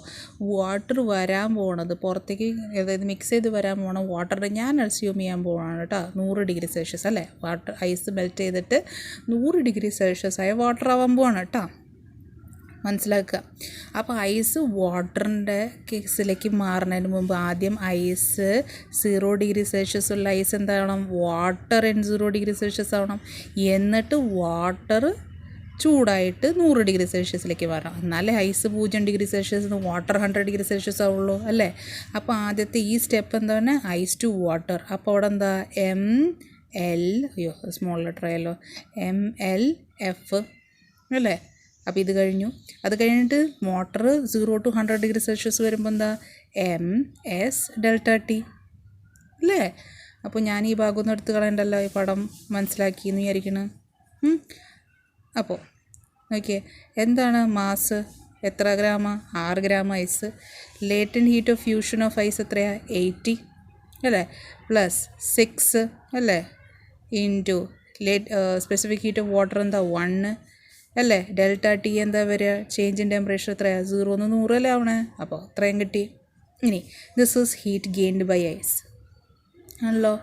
വാട്ടർ വരാൻ പോണത് പുറത്തേക്ക്, അതായത് മിക്സ് ചെയ്ത് വരാൻ പോകണം വാട്ടർ ഞാൻ അസ്യൂം ചെയ്യാൻ പോകണം കേട്ടോ 100 ഡിഗ്രി സെൽഷ്യസ് അല്ലേ. വാട്ടർ ഐസ് മെൽറ്റ് ചെയ്തിട്ട് 100 ഡിഗ്രി സെൽഷ്യസ് ആയ വാട്ടർ ആവാൻ പോവാണ് കേട്ടോ, മനസ്സിലാക്കുക. അപ്പോൾ ഐസ് വാട്ടറിൻ്റെ കേസിലേക്ക് മാറുന്നതിന് മുമ്പ് ആദ്യം ഐസ് 0 ഡിഗ്രി സെൽഷ്യസ് ഉള്ള ഐസ് എന്താവണം, വാട്ടർ 0 ഡിഗ്രി സെൽഷ്യസ് ആവണം. എന്നിട്ട് വാട്ടർ ചൂടായിട്ട് 100 ഡിഗ്രി സെൽഷ്യസിലേക്ക് വരണം. എന്നാലേ ice 0 degree Celsius water 100 degree Celsius ആവുള്ളൂ അല്ലേ. അപ്പോൾ ആദ്യത്തെ ഈ സ്റ്റെപ്പ് എന്താണ്, ഐസ് ടു വാട്ടർ. അപ്പോൾ അവിടെ എന്താ ML, സ്മോൾ ലെറ്റർ ആയല്ലോ, MLF അല്ലേ. അപ്പോൾ ഇത് കഴിഞ്ഞു. അത് കഴിഞ്ഞിട്ട് വാട്ടർ 0 to 100 ഡിഗ്രി സെൽഷ്യസ് വരുമ്പോൾ എന്താ MS ΔT അല്ലേ. അപ്പോൾ ഞാൻ ഈ ഭാഗം ഒന്നും എടുത്ത് കളയണ്ടല്ലോ, ഈ പടം മനസ്സിലാക്കി എന്ന് വിചാരിക്കണം. അപ്പോൾ ഓക്കെ, എന്താണ് മാസ്, എത്ര ഗ്രാമ, 6 gram ice. Latent heat of fusion of ice എത്രയാണ്, 80 അല്ലേ, പ്ലസ് 6 അല്ലേ, into specific heat of water എന്താ 1 അല്ലേ. ΔT എന്താ വരിക, ചേഞ്ച് ഇൻ ടെമ്പറേച്ചർ എത്രയാണ്, 0 നിന്ന് 100 അല്ലേ ആവണേ. അപ്പോൾ അത്രയും കിട്ടി. ഇനി this is heat gained by ice ആണല്ലോ.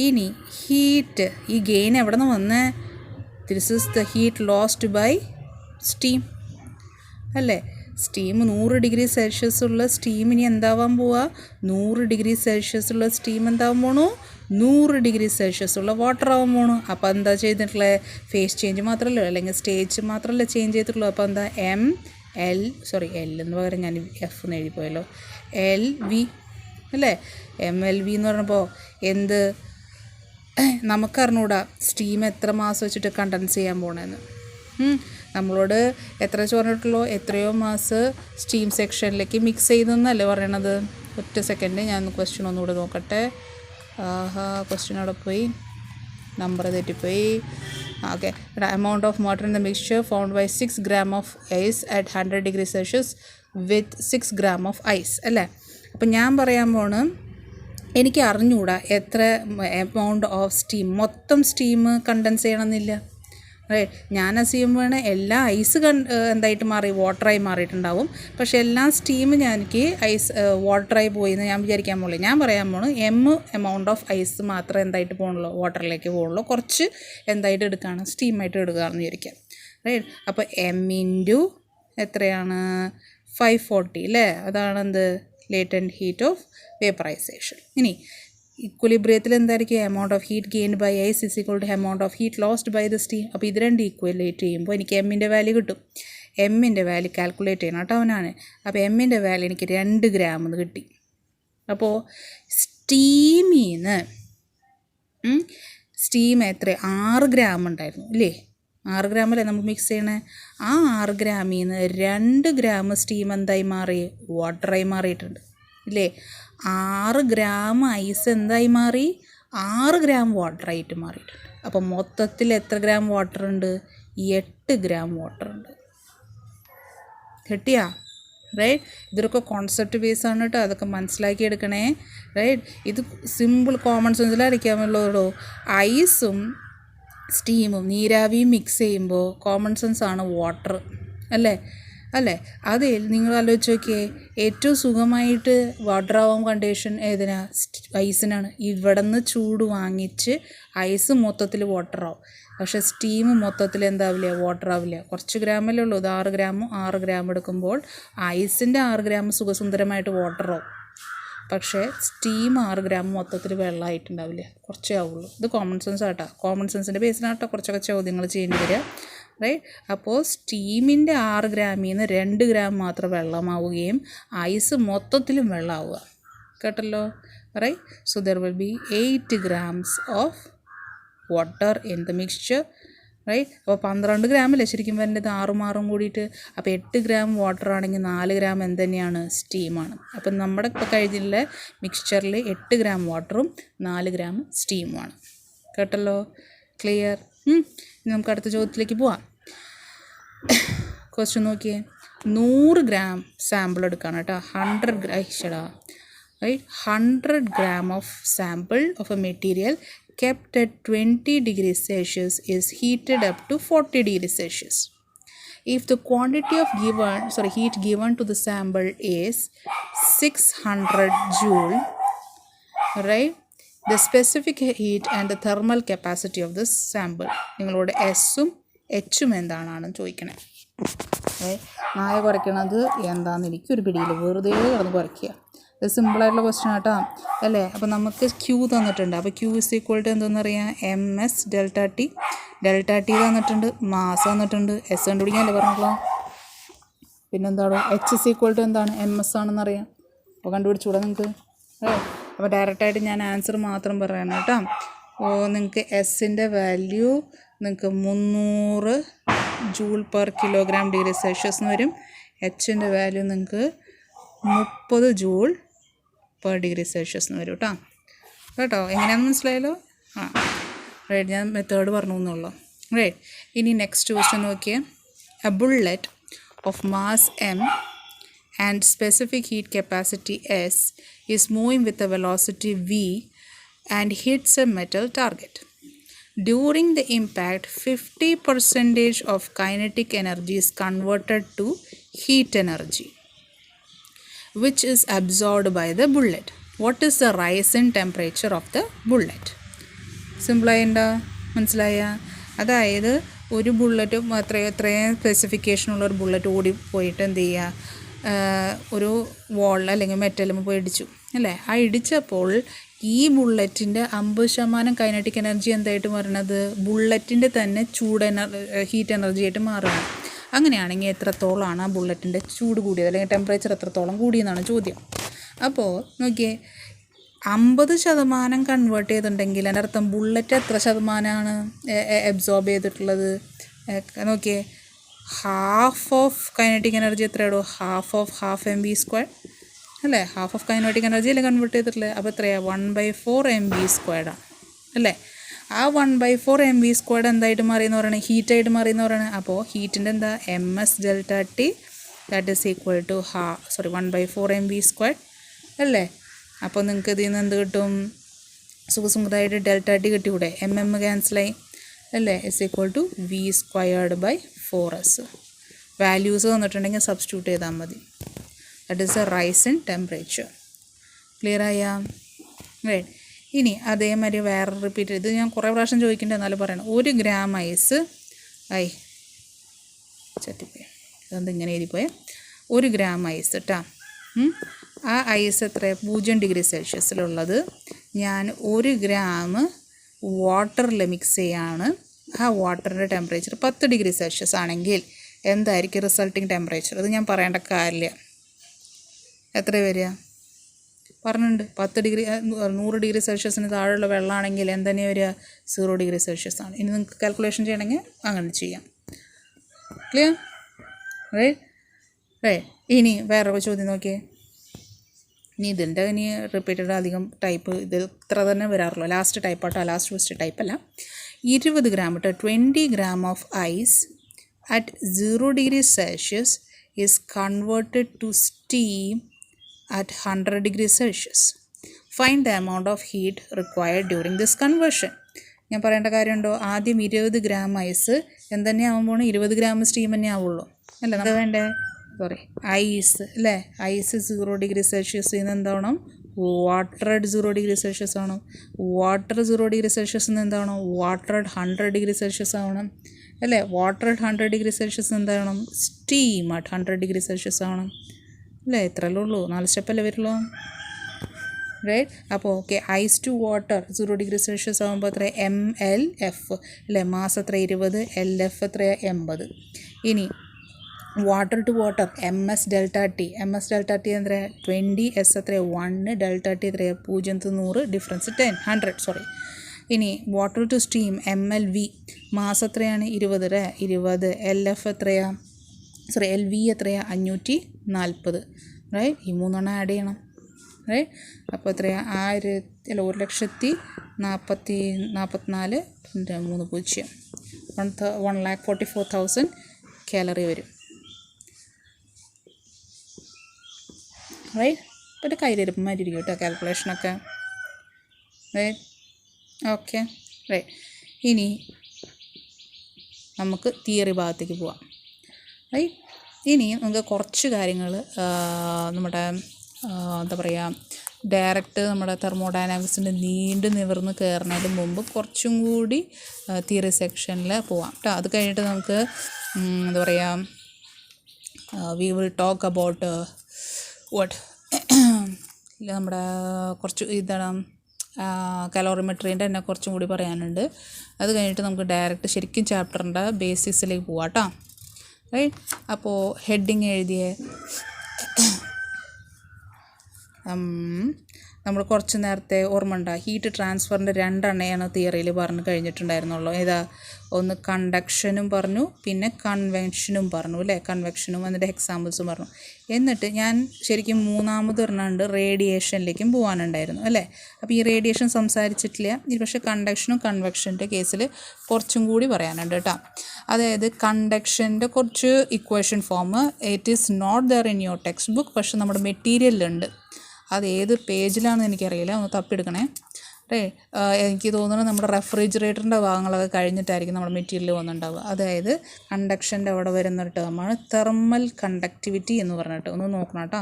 ഇനി ഹീറ്റ് ഈ ഗെയിൻ എവിടെ നിന്ന് വന്നേ, this is the heat lost by steam അല്ലേ. സ്റ്റീം 100 ഡിഗ്രി സെൽഷ്യസ് ഉള്ള സ്റ്റീം ഇനി എന്താവാൻ പോവുക, 100 ഡിഗ്രി സെൽഷ്യസ് ഉള്ള സ്റ്റീം എന്താവാൻ പോണു, 100 ഡിഗ്രി സെൽഷ്യസ് ഉള്ള വാട്ടർ ആവാൻ പോണു. അപ്പോൾ എന്താ ചെയ്തിട്ടുള്ളത്, ഫേസ് ചേഞ്ച് മാത്രമല്ല അല്ലെങ്കിൽ സ്റ്റേജ് മാത്രമല്ല ചേഞ്ച് ചെയ്തിട്ടുള്ളൂ. അപ്പോൾ എന്താ എൽ എന്ന് പകരം ഞാൻ F എന്ന് എഴുതിപ്പോയല്ലോ, LV അല്ലേ. MLV എന്ന് പറഞ്ഞപ്പോൾ എന്ത് നമുക്കറിഞ്ഞൂടാ സ്റ്റീം എത്ര മാസം വെച്ചിട്ട് കണ്ടൻസ് ചെയ്യാൻ പോകണമെന്ന്. നമ്മളോട് എത്ര പറഞ്ഞിട്ടുള്ളൂ, എത്രയോ മാസ് സ്റ്റീം സെക്ഷനിലേക്ക് മിക്സ് ചെയ്തെന്നല്ലേ പറയണത്. ഒറ്റ സെക്കൻഡ് ഞാൻ ക്വസ്റ്റ്യൻ ഒന്നുകൂടെ നോക്കട്ടെ. ക്വസ്റ്റ്യൻ അവിടെ പോയി, നമ്പർ തെറ്റിപ്പോയി. Okay, amount of water in the mixture formed by 6 gram of ice at 100 degree Celsius with 6 gram of ice അല്ലേ. അപ്പം ഞാൻ പറയാൻ പോണ്, എനിക്ക് അറിഞ്ഞൂടാ എത്ര എമൗണ്ട് ഓഫ് സ്റ്റീം, മൊത്തം സ്റ്റീം കണ്ടൻസ് ചെയ്യണമെന്നില്ല. റൈറ്റ്, ഞാൻ അസ്യൂം വേണം എല്ലാ ഐസ് എന്തായിട്ട് മാറി, വാട്ടറായി മാറിയിട്ടുണ്ടാവും. പക്ഷേ എല്ലാ സ്റ്റീം എനിക്ക് ഐസ് വാട്ടറായി പോയി എന്ന് ഞാൻ വിചാരിക്കാൻ പോകില്ല. ഞാൻ പറയാൻ പോണു എമൗണ്ട് ഓഫ് ഐസ് മാത്രമേ എന്തായിട്ട് പോകണുള്ളൂ, വാട്ടറിലേക്ക് പോകുള്ളൂ. കുറച്ച് എന്തായിട്ട് എടുക്കുകയാണ്, സ്റ്റീമായിട്ട് എടുക്കുകയാണെന്ന് വിചാരിക്കാം. റൈറ്റ്, അപ്പോൾ M എത്രയാണ്, 540 അല്ലേ. അതാണ് എന്ത്, ലേറ്റൻറ്റ് ഹീറ്റ് ഓഫ് വേപ്പറൈസേഷൻ. ഇനി ഇക്വലിബ്രിയത്തിൽ എന്തായിരിക്കും, amount of heat gained by ice is equal to amount of heat lost by the steam. അപ്പോൾ ഇത് രണ്ട് ഈക്വലേറ്റ് ചെയ്യുമ്പോൾ എനിക്ക് എമ്മിൻ്റെ വാല്യൂ കിട്ടും. എമ്മിൻ്റെ വാല്യൂ കാൽക്കുലേറ്റ് ചെയ്യണം കേട്ടോ അവനാണ്. അപ്പോൾ എമ്മിൻ്റെ വാല്യൂ എനിക്ക് 2 ഗ്രാം എന്ന് കിട്ടി. അപ്പോൾ സ്റ്റീമീന്ന് സ്റ്റീം എത്ര, 6 ഗ്രാം ഉണ്ടായിരുന്നു ഇല്ലേ, 6 ഗ്രാമല്ലേ നമ്മൾ മിക്സ് ചെയ്യണേ. ആ 6 ഗ്രാമിൽ നിന്ന് 2 ഗ്രാം സ്റ്റീം എന്തായി മാറി, വാട്ടറായി മാറിയിട്ടുണ്ട് ഇല്ലേ. 6 ഗ്രാം ഐസ് എന്തായി മാറി, 6 ഗ്രാം വാട്ടറായിട്ട് മാറിയിട്ടുണ്ട്. അപ്പം മൊത്തത്തിൽ എത്ര ഗ്രാം വാട്ടർ ഉണ്ട്, 8 ഗ്രാം വാട്ടർ ഉണ്ട്. കിട്ടിയാ റൈറ്റ്. ഇതൊക്കെ കോൺസെപ്റ്റ് ബേസ് ആണ് കേട്ടോ, അതൊക്കെ മനസ്സിലാക്കി എടുക്കണേ. റൈറ്റ്. ഇത് സിമ്പിൾ കോമൺ സെൻസിലറിയിക്കാമല്ലോ. ഐസും സ്റ്റീമും നീരാവിയും മിക്സ് ചെയ്യുമ്പോൾ കോമൺ സെൻസ് ആണ് വാട്ടർ അല്ലേ. അതിൽ നിങ്ങൾ ആലോചിച്ച് നോക്കിയേ, ഏറ്റവും സുഖമായിട്ട് വാട്ടർ ആവാൻ കണ്ടീഷൻ ഏതിനാ? ഐസിനാണ്. ഇവിടെ നിന്ന് ചൂട് വാങ്ങിച്ച് ഐസ് മൊത്തത്തിൽ വാട്ടർ ആവും. പക്ഷേ സ്റ്റീം മൊത്തത്തിൽ എന്താവില്ല? വാട്ടർ ആവില്ല. കുറച്ച് ഗ്രാമല്ലേ ഉള്ളൂ. ഇത് 6 ഗ്രാം എടുക്കുമ്പോൾ ഐസിൻ്റെ 6 ഗ്രാം സുഖസുന്ദരമായിട്ട് വാട്ടർ ആവും. പക്ഷേ സ്റ്റീം 6 ഗ്രാം മൊത്തത്തിൽ വെള്ളമായിട്ടുണ്ടാവില്ല, കുറച്ചേ ആവുള്ളൂ. ഇത് കോമൺ സെൻസ് ആട്ടോ. കോമൺ സെൻസിൻ്റെ ബേസിനാട്ടോ കുറച്ചൊക്കെ ചോദ്യങ്ങൾ ചെയ്യേണ്ടി വരിക. റൈറ്റ്. അപ്പോൾ സ്റ്റീമിൻ്റെ 6 ഗ്രാമിൽ നിന്ന് 2 ഗ്രാം മാത്രം വെള്ളമാവുകയും ഐസ് മൊത്തത്തിലും വെള്ളമാവുക. കേട്ടല്ലോ. Right. So there will be 8 grams of water in the mixture. Right. അപ്പോൾ 12 ഗ്രാമല്ലേ ശരിക്കും വരേണ്ടത്, 6 കൂടിയിട്ട്. അപ്പോൾ 8 ഗ്രാം വാട്ടർ ആണെങ്കിൽ 4 ഗ്രാം എന്ത് തന്നെയാണ്? സ്റ്റീമാണ്. അപ്പം നമ്മുടെ ഇപ്പോൾ കഴിഞ്ഞിട്ടുള്ള മിക്സ്ചറിൽ 8 ഗ്രാം വാട്ടറും 4 ഗ്രാം സ്റ്റീമുമാണ്. കേട്ടല്ലോ. ക്ലിയർ. നമുക്ക് അടുത്ത ചോദ്യത്തിലേക്ക് പോവാം. ക്വസ്റ്റ്യൻ നോക്കിയേ. 100 ഗ്രാം സാമ്പിൾ എടുക്കുകയാണ് കേട്ടോ. 100 gram of sample of a material kept at 20 degrees Celsius is heated up to 40 degrees Celsius. If the quantity of heat given to the sample is 600 joule, right? The specific heat and the thermal capacity of the sample. നിങ്ങളോട് എസും എച്ചും എന്താണെന്ന് ചോദിക്കണേ. നായ കുറയ്ക്കണത് എന്താണെന്ന് എനിക്കൊരു പിടിയിൽ, വെറുതെ കിടന്ന് കുറയ്ക്കുക. ഇത് സിമ്പിളായിട്ടുള്ള ക്വസ്റ്റ്യൻ കേട്ടോ അല്ലേ. അപ്പോൾ നമുക്ക് ക്യൂ തന്നിട്ടുണ്ട്. അപ്പോൾ ക്യൂ ഇസ് ഈക്വൽ ടു എന്തെന്നറിയാം? MS ∆T. ∆T തന്നിട്ടുണ്ട്, മാസ് തന്നിട്ടുണ്ട്, എസ് കണ്ടുപിടിക്കാനല്ലേ പറഞ്ഞോളൂ. പിന്നെന്താണോ എച്ച് ഇസ് ഈക്വൽ ടു എന്താണ്? MS ആണെന്നറിയാം. അപ്പോൾ കണ്ടുപിടിച്ചുകൂടെ നിങ്ങൾക്ക്? അപ്പോൾ ഡയറക്റ്റായിട്ട് ഞാൻ ആൻസർ മാത്രം പറയണം കേട്ടോ. അപ്പോൾ നിങ്ങൾക്ക് എസിൻ്റെ വാല്യൂ നിങ്ങൾക്ക് 300 joule per kilogram degree Celsius എന്ന് വരും. എച്ചിൻ്റെ വാല്യൂ നിങ്ങൾക്ക് 30 ജൂൾ പെർ ഡിഗ്രി സെൽഷ്യസ് എന്ന് വരും കേട്ടോ. എങ്ങനെയാണെന്ന് മനസ്സിലായല്ലോ? റൈറ്റ്. ഞാൻ മെത്തേഡ് പറഞ്ഞു എന്നുള്ളൂ. റൈറ്റ്. ഇനി നെക്സ്റ്റ് ക്വസ്റ്റ്യൻ നോക്കിയേ. A bullet of mass M and specific heat capacity S is moving with a velocity V and hits a metal target. During the impact, 50% of kinetic energy is converted to heat energy, which is absorbed by the bullet. What is the rise in temperature of the bullet? സിമ്പിളായിണ്ടോ? മനസ്സിലായ? അതായത് ഒരു ബുള്ളറ്റും എത്രയും സ്പെസിഫിക്കേഷനുള്ള ഒരു bullet ഓടിപ്പോയിട്ട് എന്ത് ചെയ്യുക, ഒരു വാളിൽ അല്ലെങ്കിൽ മെറ്റലും പോയി ഇടിച്ചു അല്ലേ. ആ ഇടിച്ചപ്പോൾ ഈ ബുള്ളറ്റിൻ്റെ 50% കൈനറ്റിക് എനർജി എന്തായിട്ട് മാറണത്? ബുള്ളറ്റിൻ്റെ തന്നെ ഹീറ്റ് എനർജി ആയിട്ട് മാറുകയാണ്. അങ്ങനെയാണെങ്കിൽ എത്രത്തോളമാണ് ആ ബുള്ളറ്റിൻ്റെ ചൂട് കൂടിയത് അല്ലെങ്കിൽ ടെമ്പറേച്ചർ എത്രത്തോളം കൂടിയെന്നാണ് ചോദ്യം. അപ്പോൾ നോക്കിയേ, 50% കൺവേർട്ട് ചെയ്തിട്ടുണ്ടെങ്കിൽ അതിൻ്റെ അർത്ഥം ബുള്ളറ്റ് എത്ര ശതമാനമാണ് അബ്സോർബ് ചെയ്തിട്ടുള്ളത്? നോക്കിയേ, ഹാഫ് ഓഫ് കൈനറ്റിക് എനർജി എത്രയാണോ? ഹാഫ് mv² അല്ലേ. ഹാഫ് ഓഫ് കൈനറ്റിക് എനർജി അല്ലേ കൺവേർട്ട് ചെയ്തിട്ടുള്ളത്. അപ്പോൾ എത്രയാണ്? 1/4 mv² ആണ് അല്ലേ. ആ 1/4 mv² എന്തായിട്ട് മാറിയെന്ന് പറയുന്നത്? ഹീറ്റായിട്ട് മാറിയെന്ന് പറയുന്നത്. അപ്പോൾ ഹീറ്റിൻ്റെ എന്താ? MS ∆T that is equal to 1/4 mv² അല്ലേ. അപ്പോൾ നിങ്ങൾക്ക് ഇതിൽ നിന്ന് എന്ത് കിട്ടും? സുഖസുഖമായിട്ട് ∆T കിട്ടിയൂടെ? ക്യാൻസലായി അല്ലേ. Is equal to V²/4s. Values തന്നിട്ടുണ്ടെങ്കിൽ സബ്സ്റ്റിറ്റ്യൂട്ട് ചെയ്താൽ മതി. That is a rise in temperature. Clear ആയാ? റൈറ്റ്. ഇനി അതേമാതിരി വേറെ റിപ്പീറ്റ് ഇത് ഞാൻ കുറേ പ്രാവശ്യം ചോദിക്കേണ്ടത് എന്നാലും പറയണം. 1 ഗ്രാം ഐസ് ചട്ടിപ്പോയി, അതെന്ത് ഇങ്ങനെ എഴുതിപ്പോയെ? 1 ഗ്രാം ഐസ് കേട്ടോ. ആ ഐസ് എത്ര? 0 ഡിഗ്രി സെൽഷ്യസിലുള്ളത് ഞാൻ 1 ഗ്രാം വാട്ടറിൽ മിക്സ് ചെയ്യാണ്. ആ വാട്ടറിൻ്റെ ടെമ്പറേച്ചർ 10 ഡിഗ്രി സെൽഷ്യസ് ആണെങ്കിൽ എന്തായിരിക്കും റിസൾട്ടിങ് ടെമ്പറേച്ചർ? അത് ഞാൻ പറയേണ്ട കാര്യമില്ല. എത്ര വരിക പറഞ്ഞിട്ടുണ്ട്? 100 ഡിഗ്രി സെൽഷ്യസിന് താഴെയുള്ള വെള്ളമാണെങ്കിൽ എന്തെന്നെ വരിക? 0 ഡിഗ്രി സെൽഷ്യസ് ആണ്. ഇനി നിങ്ങൾക്ക് കാൽക്കുലേഷൻ ചെയ്യണമെങ്കിൽ അങ്ങനെ ചെയ്യാം. ക്ലിയർ? റൈറ്റ്. ഇനി വേറൊരു ചോദ്യം നോക്കിയേ. ഇനി റിപ്പീറ്റഡ് അധികം ടൈപ്പ് ഇത് ഇത്ര തന്നെ വരാറുള്ളൂ. ലാസ്റ്റ് ടൈപ്പാട്ടോ, ലാസ്റ്റ് ഫസ്റ്റ് ടൈപ്പല്ല. 20 gram 20 gram of ice at 0 degree Celsius is converted to steam at 100 degrees Celsius. Find the amount of heat required during this conversion. ഞാൻ പറയേണ്ട കാര്യമുണ്ടോ? ആദ്യം 20 ഗ്രാം ഐസ് എന്തെന്നെ ആകുമ്പോൾ 20 ഗ്രാം സ്റ്റീം തന്നെ ആവുള്ളൂ അല്ലേ? നമുക്ക് വേണ്ടേ ഐസ് അല്ലേ? ഐസ് 0 ഡിഗ്രി സെൽഷ്യസിൽ നിന്ന് എന്താവണം? വാട്ടർ അറ്റ് 0 ഡിഗ്രി സെൽഷ്യസ് ആവണം. വാട്ടർ 0 ഡിഗ്രി സെൽഷ്യസിൽ നിന്ന് എന്താവണം? വാട്ടർ അറ്റ് 100 ഡിഗ്രി സെൽഷ്യസ് ആവണം അല്ലേ? വാട്ടർ അറ്റ് 100 ഡിഗ്രി സെൽഷ്യസ് എന്താവണം? സ്റ്റീം അറ്റ് 100 ഡിഗ്രി സെൽഷ്യസ് ആവണം അല്ലേ? ഇത്രയല്ലേ ഉള്ളൂ, 4 സ്റ്റെപ്പല്ലേ വരുള്ളൂ, റൈറ്റ്? അപ്പോൾ okay, ice to water 0 degree Celsius ആകുമ്പോൾ എത്ര? MLF അല്ലേ? മാസ് എത്ര? 20, LF എത്ര? 80. ഇനി water to water MS delta T. MS delta T എത്ര? 20, S എത്ര? 1, ഡെൽറ്റ ടി എത്ര? 0 100, ഡിഫറൻസ് 100 സോറി. ഇനി water to steam MLV, mass എത്രയാണ്? 20 അല്ലേ? 20, LF എത്രയാ? LV എത്രയാ? 540, റൈറ്റ്? ഈ 3 ആഡ് ചെയ്യണം, റൈറ്റ്? അപ്പോൾ എത്രയാ? 1,44,3 1,44,000 കാലറി വരും, റൈറ്റ്? അപ്പോൾ ഒരു കയ്യിലിരിപ്പമാതിരി ഇരിക്കും കേട്ടോ കാൽക്കുലേഷനൊക്കെ, റൈറ്റ്? Okay, right. ഇനി നമുക്ക് തിയറി ഭാഗത്തേക്ക് പോവാം, റൈറ്റ്? ഇനി നമുക്ക് കുറച്ച് കാര്യങ്ങൾ നമ്മുടെ എന്താ പറയുക, ഡയറക്റ്റ് നമ്മുടെ തെർമോഡൈനാമിക്സിൻ്റെ നീണ്ടു നിവർന്ന് കയറുന്നതിന് മുമ്പ് കുറച്ചും കൂടി തിയറി സെക്ഷനിൽ പോവാം കേട്ടോ. അത് കഴിഞ്ഞിട്ട് നമുക്ക് എന്താ പറയുക, we will talk about what നമ്മുടെ കുറച്ച് ഇതാണ് കലോറിമെട്രീൻ്റെ തന്നെ കുറച്ചും കൂടി പറയാനുണ്ട്. അത് കഴിഞ്ഞിട്ട് നമുക്ക് ഡയറക്റ്റ് ശരിക്കും ചാപ്റ്ററിൻ്റെ ബേസിക്സിലേക്ക് പോവാം കേട്ടോ, റൈറ്റ്? അപ്പോൾ ഹെഡിങ് എഴുതിയ നമ്മൾ കുറച്ച് നേരത്തെ ഓർമ്മ ഉണ്ടോ? ഹീറ്റ് ട്രാൻസ്ഫറിൻ്റെ 2 എണ്ണയാണ് തിയറിയിൽ പറഞ്ഞു കഴിഞ്ഞിട്ടുണ്ടായിരുന്നുള്ളൂ. ഏതാ? ഒന്ന് കണ്ടക്ഷനും പറഞ്ഞു, പിന്നെ കൺവെൻഷനും പറഞ്ഞു അല്ലേ? കൺവെക്ഷനും അതിൻ്റെ എക്സാമ്പിൾസും പറഞ്ഞു. എന്നിട്ട് ഞാൻ ശരിക്കും 3ാമത് പറഞ്ഞുകൊണ്ട് റേഡിയേഷനിലേക്കും പോകാനുണ്ടായിരുന്നു അല്ലേ? അപ്പോൾ ഈ റേഡിയേഷൻ സംസാരിച്ചിട്ടില്ല. പക്ഷേ കണ്ടക്ഷനും കൺവെക്ഷൻ്റെ കേസിൽ കുറച്ചും കൂടി പറയാനുണ്ട് കേട്ടോ. അതായത് കണ്ടക്ഷൻ്റെ കുറച്ച് equation form it is not there in your text book, പക്ഷെ നമ്മുടെ മെറ്റീരിയലിലുണ്ട്. അത് ഏത് പേജിലാണെന്ന് എനിക്കറിയില്ല, ഒന്ന് തപ്പിയെടുക്കണേ, എനിക്ക് തോന്നുന്നത് നമ്മുടെ റെഫ്രിജറേറ്ററിൻ്റെ ഭാഗങ്ങളൊക്കെ കഴിഞ്ഞിട്ടായിരിക്കും നമ്മുടെ മെറ്റീരിയൽ വന്നിട്ടുണ്ടാവുക. അതായത് കണ്ടക്ഷൻ്റെ അവിടെ വരുന്നൊരു ടേമാണ് തെർമൽ കണ്ടക്ടിവിറ്റി എന്ന് പറഞ്ഞിട്ട്, ഒന്ന് നോക്കണം കേട്ടോ.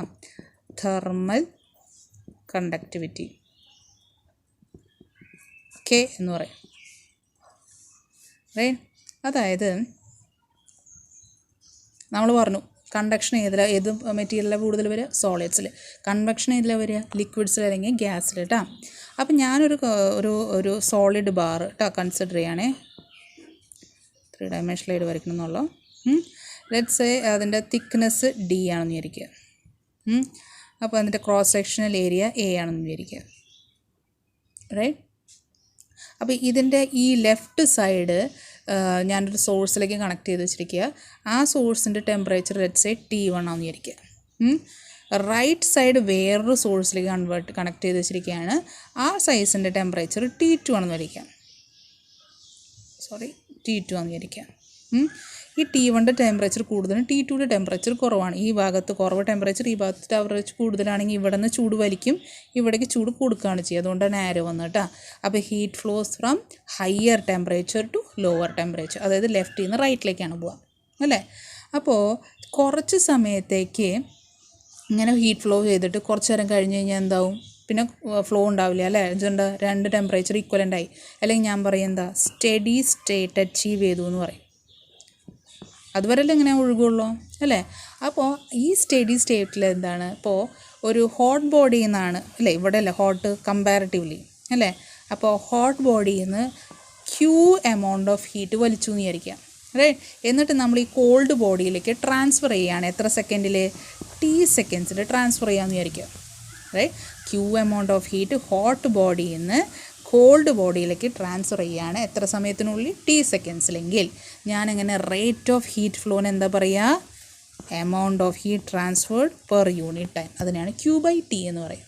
തെർമൽ കണ്ടക്ടിവിറ്റി K എന്ന് പറയും, അതായത് നമ്മൾ പറഞ്ഞു കണ്ടക്ഷൻ ഏത് മെറ്റീരിയലാണ് കൂടുതൽ വരിക? സോളിഡ്സിൽ. കൺവെക്ഷൻ ഏതിലാണ് വരിക? ലിക്വിഡ്സിൽ അല്ലെങ്കിൽ ഗ്യാസിൽ കേട്ടോ. അപ്പം ഞാനൊരു ഒരു സോളിഡ് ബാർ കേട്ടോ കൺസിഡർ ചെയ്യണേ. 3 ഡയമെൻഷനിൽ വരയ്ക്കണം എന്നുള്ളൂ. ലെറ്റ്സ് അതിൻ്റെ തിക്നെസ് D ആണെന്ന് വിചാരിക്കുക. അപ്പോൾ അതിൻ്റെ ക്രോസ് സെക്ഷണൽ ഏരിയ A ആണെന്ന് വിചാരിക്കുക, റൈറ്റ്? അപ്പോൾ ഇതിൻ്റെ ഈ ലെഫ്റ്റ് സൈഡ് ഞാനൊരു സോഴ്സിലേക്ക് കണക്ട് ചെയ്ത് വെച്ചിരിക്കുക. ആ സോഴ്സിൻ്റെ ടെമ്പറേച്ചർ ലെറ്റ്സ് സേ T1 ആണെന്ന് വിചാരിക്കുക. റൈറ്റ് സൈഡ് വേറൊരു സോഴ്സിലേക്ക് കണക്ട് ചെയ്ത് വെച്ചിരിക്കുകയാണ്. ആ സൈസിൻ്റെ ടെമ്പറേച്ചർ T2 ആണെന്ന് വിചാരിക്കുക. T2 ആണെന്ന് വിചാരിക്കുക. ഈ T1ൻ്റെ ടെമ്പറേച്ചർ കൂടുതലും T2യുടെ ടെമ്പറേച്ചർ കുറവാണ്. ഈ ഭാഗത്ത് കുറവ് ടെമ്പറേച്ചർ, ഈ ഭാഗത്ത് ടെമ്പറേച്ചർ കൂടുതലാണെങ്കിൽ ഇവിടെ നിന്ന് ചൂട് വലിക്കും, ഇവിടേക്ക് ചൂട് കൊടുക്കുകയാണ് ചെയ്യുക. അതുകൊണ്ടാണ് ആരോ വന്നത് കേട്ടോ. അപ്പോൾ heat flows from higher temperature to lower temperature, അതായത് ലെഫ്റ്റിൽ നിന്ന് റൈറ്റിലേക്കാണ് പോവുക അല്ലേ? അപ്പോൾ കുറച്ച് സമയത്തേക്ക് ഇങ്ങനെ ഹീറ്റ് ഫ്ലോ ചെയ്തിട്ട് കുറച്ച് നേരം കഴിഞ്ഞ് കഴിഞ്ഞാൽ എന്താവും? പിന്നെ ഫ്ലോ ഉണ്ടാവില്ല അല്ലേ? ഇതുകൊണ്ട് 2 ടെമ്പറേച്ചർ ഈക്വലൻ്റ് ആയി, അല്ലെങ്കിൽ ഞാൻ പറയും എന്താ, സ്റ്റഡി സ്റ്റേറ്റ് അച്ചീവ് ചെയ്തു എന്ന് പറയും. അതുവരെയല്ലേ ഇങ്ങനെ ഒഴുകുള്ളൂ അല്ലേ? അപ്പോൾ ഈ സ്റ്റഡി സ്റ്റേറ്റിൽ എന്താണ്, ഇപ്പോൾ ഒരു ഹോട്ട് ബോഡിയിൽ നിന്നാണ് അല്ലേ, ഇവിടെ അല്ലേ ഹോട്ട് കമ്പാരിറ്റീവ്ലി അല്ലേ? അപ്പോൾ ഹോട്ട് ബോഡിയിൽ നിന്ന് ക്യൂ എമൗണ്ട് ഓഫ് ഹീറ്റ് വലിച്ചു എന്ന് വിചാരിക്കുക, റൈറ്റ്? എന്നിട്ട് നമ്മൾ ഈ കോൾഡ് ബോഡിയിലേക്ക് ട്രാൻസ്ഫർ ചെയ്യുകയാണ്. എത്ര സെക്കൻഡിൽ? T സെക്കൻഡ്സിൽ ട്രാൻസ്ഫർ ചെയ്യാമെന്ന് വിചാരിക്കുക, right? Q amount of heat hot ബോഡിയിൽ നിന്ന് കോൾഡ് ബോഡിയിലേക്ക് ട്രാൻസ്ഫർ ചെയ്യുകയാണ്. എത്ര സമയത്തിനുള്ളിൽ? T സെക്കൻഡ്സിലെങ്കിൽ ഞാനിങ്ങനെ റേറ്റ് ഓഫ് ഹീറ്റ് ഫ്ലോന് എന്താ പറയുക? Amount of heat transferred per unit time. അതിനാണ് Q/T എന്ന് പറയും,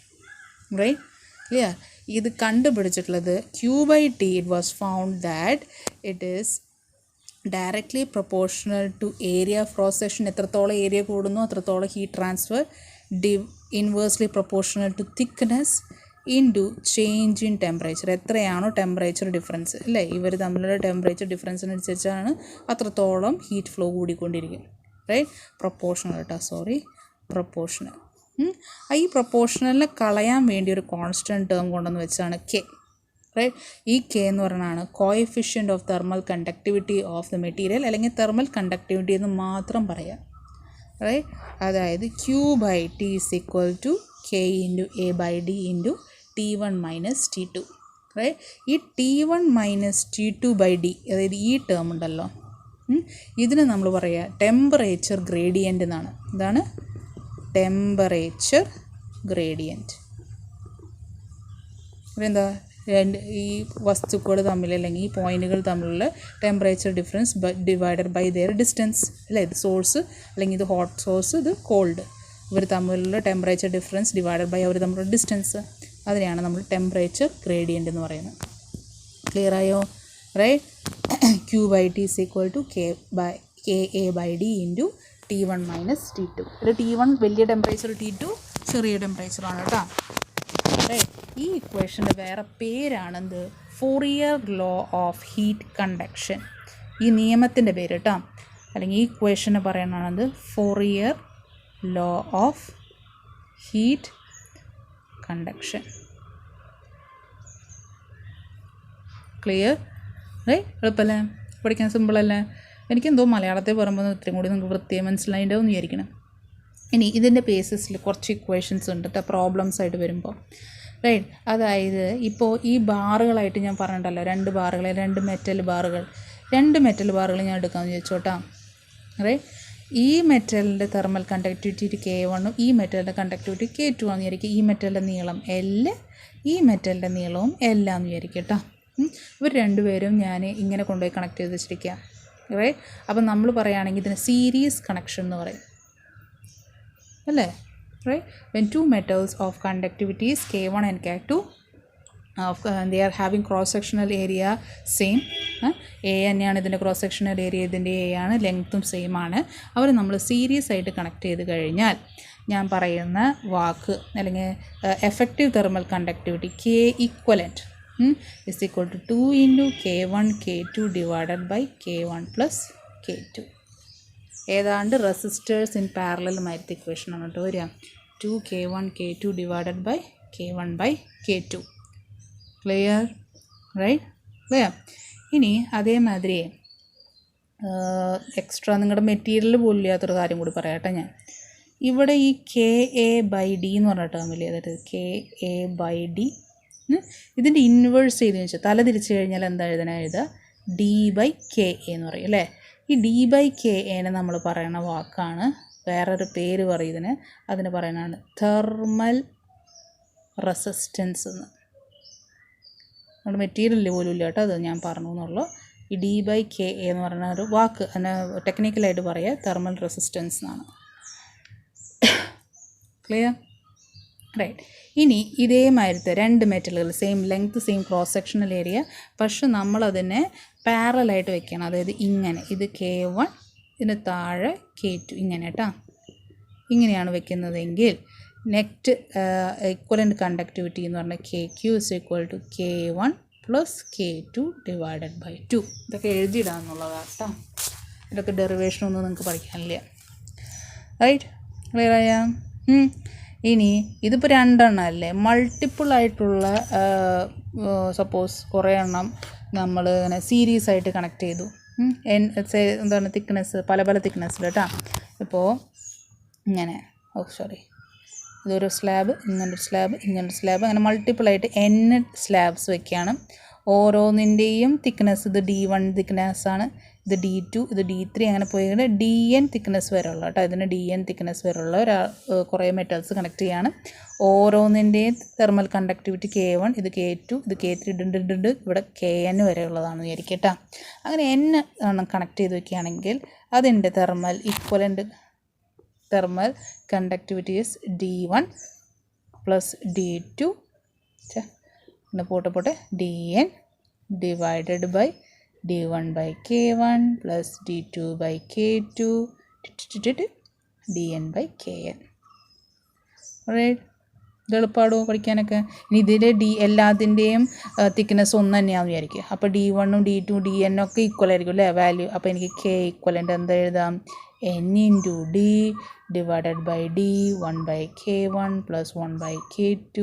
റൈറ്റ്? ക്ലിയർ? ഇത് കണ്ടുപിടിച്ചിട്ടുള്ളത് Q/T. It was found that it is directly proportional to area of cross section. എത്രത്തോളം ഏരിയ കൂടുന്നു അത്രത്തോളം heat transfer. Inversely proportional to thickness into change in temperature. എത്രയാണോ temperature difference അല്ലേ, ഇവർ തമ്മിലുള്ള ടെമ്പറേച്ചർ ഡിഫറൻസിനനുസരിച്ചാണ് അത്രത്തോളം ഹീറ്റ് ഫ്ലോ കൂടിക്കൊണ്ടിരിക്കും. റൈറ്റ്, പ്രൊപ്പോർഷണൽ കേട്ടോ, പ്രൊപ്പോർഷണൽ. ഈ പ്രൊപ്പോർഷണലിനെ കളയാൻ വേണ്ടി ഒരു കോൺസ്റ്റൻറ്റ് ടേം കൊണ്ടെന്ന് വെച്ചാണ് കെ. റൈറ്റ്, ഈ കെ എന്ന് പറയുന്നതാണ് coefficient of thermal conductivity of the material, അല്ലെങ്കിൽ തെർമൽ കണ്ടക്ടിവിറ്റി എന്ന് മാത്രം പറയാം. റൈറ്റ്, അതായത് Q/T is equal to K into A/D into T1 minus T2. Right, ഈ T1 മൈനസ് T2/D, അതായത് ഈ ടേം ഉണ്ടല്ലോ, ഇതിന് നമ്മൾ പറയുക ടെമ്പറേച്ചർ ഗ്രേഡിയൻ്റ് എന്നാണ്. ഇതാണ് ടെമ്പറേച്ചർ ഗ്രേഡിയൻറ്റ്. എന്താ, ഈ വസ്തുക്കൾ തമ്മിൽ അല്ലെങ്കിൽ ഈ പോയിൻറ്റുകൾ തമ്മിലുള്ള temperature difference divided by their distance അല്ലേ. ഇത് സോഴ്സ് അല്ലെങ്കിൽ ഇത് ഹോട്ട് സോഴ്സ്, ഇത് കോൾഡ്, ഇവർ തമ്മിലുള്ള ടെമ്പറേച്ചർ ഡിഫറൻസ് ഡിവൈഡഡ് ബൈ അവർ തമ്മിലുള്ള ഡിസ്റ്റൻസ്, അതിനെയാണ് നമ്മൾ ടെമ്പറേച്ചർ ഗ്രേഡിയൻ്റ് എന്ന് പറയുന്നത്. ക്ലിയർ ആയോ? Right, Q/T is equal to KA/D into T1 minus T2. ഇത് T1 വലിയ ടെമ്പറേച്ചർ, T2 ചെറിയ ടെമ്പറേച്ചറാണ് കേട്ടോ. ഈ ഇക്വേഷൻ്റെ വേറെ പേരാണെന്ത്? Fourier law of heat conduction. ഈ നിയമത്തിൻ്റെ പേര് കേട്ടോ, അല്ലെങ്കിൽ ഈ ഇക്വേഷനെ പറയുന്നതാണെന്ത്? Fourier law of heat conduction. Clear? എളുപ്പമല്ലേ, പഠിക്കാൻ സിമ്പിളല്ലേ? എനിക്കെന്തോ മലയാളത്തിൽ പറയുമ്പോൾ ഇത്രയും കൂടി നിങ്ങൾക്ക് വൃത്തിയായി മനസ്സിലായിട്ടുണ്ടാവും എന്ന് വിചാരിക്കണം. ഇനി ഇതിൻ്റെ ബേസിസിൽ കുറച്ച് ഇക്വേഷൻസ് ഉണ്ട് കേട്ടോ, പ്രോബ്ലംസ് ആയിട്ട് വരുമ്പോൾ. റൈറ്റ്, അതായത് ഇപ്പോൾ ഈ ബാറുകളായിട്ട് ഞാൻ പറഞ്ഞിട്ടല്ലോ, 2 ബാറുകൾ, 2 മെറ്റൽ ബാറുകൾ ഞാൻ എടുക്കാമെന്ന് ചോദിച്ചോട്ടാ. റൈറ്റ്, ഈ മെറ്റലിൻ്റെ തെർമൽ കണ്ടക്ടിവിറ്റി K1, ഈ മെറ്റലിൻ്റെ കണ്ടക്ടിവിറ്റി K2 ആണെന്ന് വിചാരിക്കുക. ഈ മെറ്റലിൻ്റെ നീളം L, ഈ മെറ്റലിൻ്റെ നീളവും L ആണെന്ന് വിചാരിക്കുക കേട്ടോ. ഇവർ രണ്ടുപേരും ഞാൻ ഇങ്ങനെ കൊണ്ടുപോയി കണക്ട് ചെയ്ത് വെച്ചിരിക്കുക. റൈറ്റ്, അപ്പം നമ്മൾ പറയുകയാണെങ്കിൽ ഇതിന് സീരീസ് കണക്ഷൻ എന്ന് പറയും അല്ലേ. Right, when two metals of conductivities K1 and K2 they are having cross sectional area same, A തന്നെയാണ് ഇതിൻ്റെ ക്രോസ് സെക്ഷണൽ ഏരിയ, ഇതിൻ്റെ A ആണ്, ലെങ്ത്തും സെയിം ആണ്. അവർ നമ്മൾ സീരീസ് ആയിട്ട് കണക്ട് ചെയ്ത് കഴിഞ്ഞാൽ ഞാൻ പറയുന്ന വാക്ക് അല്ലെങ്കിൽ effective thermal conductivity K equivalent is equal to 2 into K1 K2 divided by K1 plus K2. ഏതാണ്ട് റെസിസ്റ്റേഴ്സ് ഇൻ പാരലൽ മാതിരത്തെ ഇക്വേഷനാണ് കേട്ടോ വരിക. 2K1 K2 divided by K1 by K2. Clear? Right, clear. ഇനി അതേമാതിരി എക്സ്ട്രാ നിങ്ങളുടെ മെറ്റീരിയൽ പോലും ഇല്ലാത്തൊരു കാര്യം കൂടി പറയാം കേട്ടോ ഞാൻ. ഇവിടെ ഈ KA/D എന്ന് പറഞ്ഞ ടേമില്ലേ, അതായത് KA/D, ഇതിൻ്റെ ഇൻവേഴ്സ് ചെയ്തെന്ന് വെച്ചാൽ തല തിരിച്ച് കഴിഞ്ഞാൽ എന്താ എഴുതുക? D/KA എന്ന് പറയും അല്ലേ. ഈ D/KAനെ നമ്മൾ പറയുന്ന വാക്കാണ്, വേറൊരു പേര് പറയുന്നതിന്, അതിന് പറയുന്നതാണ് തെർമൽ റെസിസ്റ്റൻസ് എന്ന്. നമ്മുടെ മെറ്റീരിയൽ പോലും ഇല്ല കേട്ടോ, അത് ഞാൻ പറഞ്ഞു എന്നുള്ളൂ. ഈ D/KA എന്ന് പറയുന്ന ഒരു വാക്ക് അതിനെ ടെക്നിക്കലായിട്ട് പറയുക തെർമൽ റെസിസ്റ്റൻസ് എന്നാണ്. ക്ലിയർ? റൈറ്റ്, ഇനി ഇതേമാതിരത്തെ 2 മെറ്റലുകൾ same length same cross sectional area, പക്ഷെ നമ്മളതിനെ പാരലായിട്ട് വെക്കണം. അതായത് ഇങ്ങനെ, ഇത് K1, ഇതിന് താഴെ K2, ഇങ്ങനെ കേട്ടോ, ഇങ്ങനെയാണ് വെക്കുന്നതെങ്കിൽ നെറ്റ് ഇക്വലൻ്റ് കണ്ടക്ടിവിറ്റി എന്ന് പറഞ്ഞാൽ KQ is equal to K1 plus K2 divided by 2. ഇതൊക്കെ എഴുതിയിടാമെന്നുള്ളതാണ് കേട്ടോ, ഇതൊക്കെ ഡെറിവേഷനൊന്നും നിങ്ങൾക്ക് പഠിക്കാനില്ല. റൈറ്റ്, ക്ലിയർ ആയ? ഇനി ഇതിപ്പോൾ 2 എണ്ണം അല്ലേ, മൾട്ടിപ്പിളായിട്ടുള്ള സപ്പോസ് കുറേ എണ്ണം നമ്മൾ ഇങ്ങനെ സീരീസ് ആയിട്ട് കണക്ട് ചെയ്തു. എന്താണ് തിക്നെസ്, പല തിക്നെസ്സിൽ കേട്ടോ. ഇപ്പോൾ ഇങ്ങനെ, ഇതൊരു സ്ലാബ്, ഇങ്ങനൊരു സ്ലാബ്, ഇങ്ങനൊരു സ്ലാബ്, അങ്ങനെ മൾട്ടിപ്പിളായിട്ട് N സ്ലാബ്സ് വയ്ക്കുകയാണ്. ഓരോന്നിൻ്റെയും തിക്നെസ്, ഇത് D1 തിക്നെസ്സാണ്, ഇത് D2, ഇത് D3, അങ്ങനെ പോയി DN തിക്നെസ് വരെ ഉള്ള കേട്ടോ. ഇതിന് DN തിക്നെസ് വരെ ഉള്ള കുറേ മെറ്റൽസ് കണക്ട് ചെയ്യാണ്. ഓരോന്നിൻ്റെയും തെർമൽ കണ്ടക്ടിവിറ്റി K1, ഇത് K2, ഇത് K3 ഇടുണ്ട്, ഇവിടെ KN വരെ ഉള്ളതാണെന്ന് വിചാരിക്കുക കേട്ടോ. അങ്ങനെ N ആണ് കണക്ട് ചെയ്ത് വയ്ക്കുകയാണെങ്കിൽ അതിൻ്റെ thermal equivalent thermal conductivity is D1 plus D2 പിന്നെ പോട്ടെ DN divided by d1 by k1 plus d2 by k2 dn by kn. Right, ഇത് എളുപ്പമാണോ പഠിക്കാനൊക്കെ? ഇനി ഇതിൽ എല്ലാത്തിൻ്റെയും തിക്നെസ് ഒന്ന് തന്നെയാണെന്ന് വിചാരിക്കുക. അപ്പോൾ d1 d2 dn ഒക്കെ ഈക്വൽ ആയിരിക്കും അല്ലേ വാല്യൂ. അപ്പോൾ എനിക്ക് k ഈക്വലൻ്റ് എന്താ എഴുതാം? n into d divided by d 1 by k1 plus 1 by k2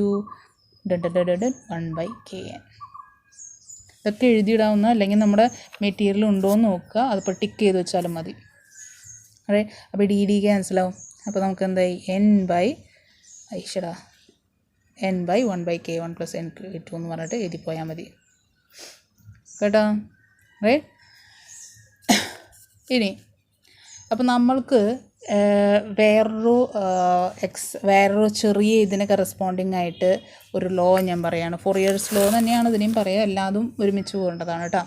1 by kn. ഇതൊക്കെ എഴുതിയിടാവുന്ന, അല്ലെങ്കിൽ നമ്മുടെ മെറ്റീരിയൽ ഉണ്ടോ എന്ന് നോക്കുക, അതിപ്പോൾ ടിക്ക് ചെയ്ത് വെച്ചാലും മതി. അതെ, അപ്പോൾ d ക്യാൻസലാവും. അപ്പോൾ നമുക്ക് എന്തായി n by 1 by k1 plus n k2 എന്ന് പറഞ്ഞിട്ട് എഴുതിപ്പോയാൽ മതി കേട്ടോ. റൈറ്റ്, ഇനി അപ്പോൾ നമ്മൾക്ക് വേറൊരു ചെറിയ ഇതിന് കറസ്പോണ്ടിങ് ആയിട്ട് ഒരു ലോ ഞാൻ പറയുകയാണ്. ഫോറിയേഴ്സ് ലോ തന്നെയാണ് ഇതിനെയും പറയുക, എല്ലാതും ഒരുമിച്ച് പോകേണ്ടതാണ് കേട്ടോ.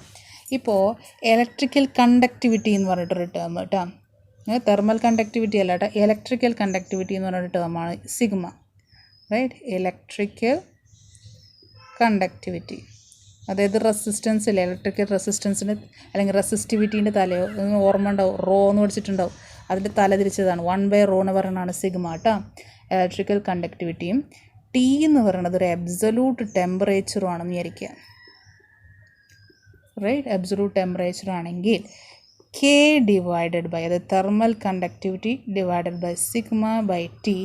ഇപ്പോൾ ഇലക്ട്രിക്കൽ കണ്ടക്ടിവിറ്റി എന്ന് പറഞ്ഞിട്ടൊരു ടേം കേട്ടോ. തെർമൽ കണ്ടക്ടിവിറ്റി അല്ല കേട്ടോ, ഇലക്ട്രിക്കൽ കണ്ടക്ടിവിറ്റി എന്ന് പറഞ്ഞൊരു ടേമാണ് സിഗ്മ. റൈറ്റ്, ഇലക്ട്രിക്കൽ കണ്ടക്ടിവിറ്റി, അതായത് റെസിസ്റ്റൻസ് ഇല്ല, ഇലക്ട്രിക്കൽ റെസിസ്റ്റൻസിന് അല്ലെങ്കിൽ റെസിസ്റ്റിവിറ്റീൻ്റെ തലയോ ഓർമ്മ ഉണ്ടാവും, റോ എന്ന് പഠിച്ചിട്ടുണ്ടാവും. അതിൻ്റെ തല തിരിച്ചതാണ് 1 by റോ എന്ന് പറയുന്നതാണ് സിഗ്മ കേട്ടോ. ഇലക്ട്രിക്കൽ കണ്ടക്ടിവിറ്റിയും ടി എന്ന് പറയുന്നത് ഒരു അബ്സൊല്യൂട്ട് ടെമ്പറേച്ചറും ആണെന്ന് വിചാരിക്കുക. റൈറ്റ്, അബ്സൊല്യൂട്ട് ടെമ്പറേച്ചർ ആണെങ്കിൽ കെ ഡിവൈഡഡ് ബൈ, അത് thermal conductivity divided by sigma by T,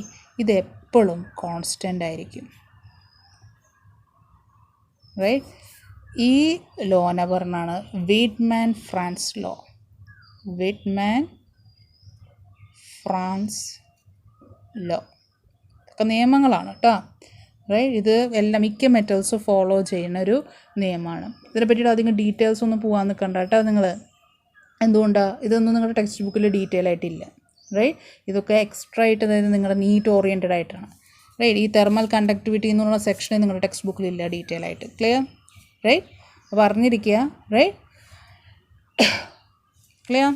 ഇത് എപ്പോഴും കോൺസ്റ്റൻ്റ് ആയിരിക്കും. റൈറ്റ്, ഈ ലോനെ പറഞ്ഞാണ് Wiedemann Franz law. Wiedemann Franz law ഒക്കെ നിയമങ്ങളാണ് കേട്ടോ. റൈറ്റ്, ഇത് എല്ലാം മിക്ക മെറ്റൽസ് ഫോളോ ചെയ്യുന്ന ഒരു നിയമമാണ്. ഇതിനെ പറ്റിയിട്ട് അധികം ഡീറ്റെയിൽസ് ഒന്നും പോകാൻ നിൽക്കണ്ട കേട്ടോ നിങ്ങൾ. എന്തുകൊണ്ടാണ്? ഇതൊന്നും നിങ്ങളുടെ ടെക്സ്റ്റ് ബുക്കിൽ ഡീറ്റെയിൽ ആയിട്ടില്ല. റൈറ്റ്, ഇതൊക്കെ എക്സ്ട്രാ ആയിട്ട്, അതായത് നിങ്ങളുടെ നീറ്റ് ഓറിയൻറ്റഡ് ആയിട്ടാണ്. റൈറ്റ്, ഈ തെർമൽ കണ്ടക്ടിവിറ്റി എന്നുള്ള സെക്ഷന് നിങ്ങളുടെ ടെക്സ്റ്റ് ബുക്കിലില്ല ഡീറ്റെയിൽ ആയിട്ട്. ക്ലിയർ? റൈറ്റ്, അപ്പോൾ അറിഞ്ഞിരിക്കുക. Right, clear?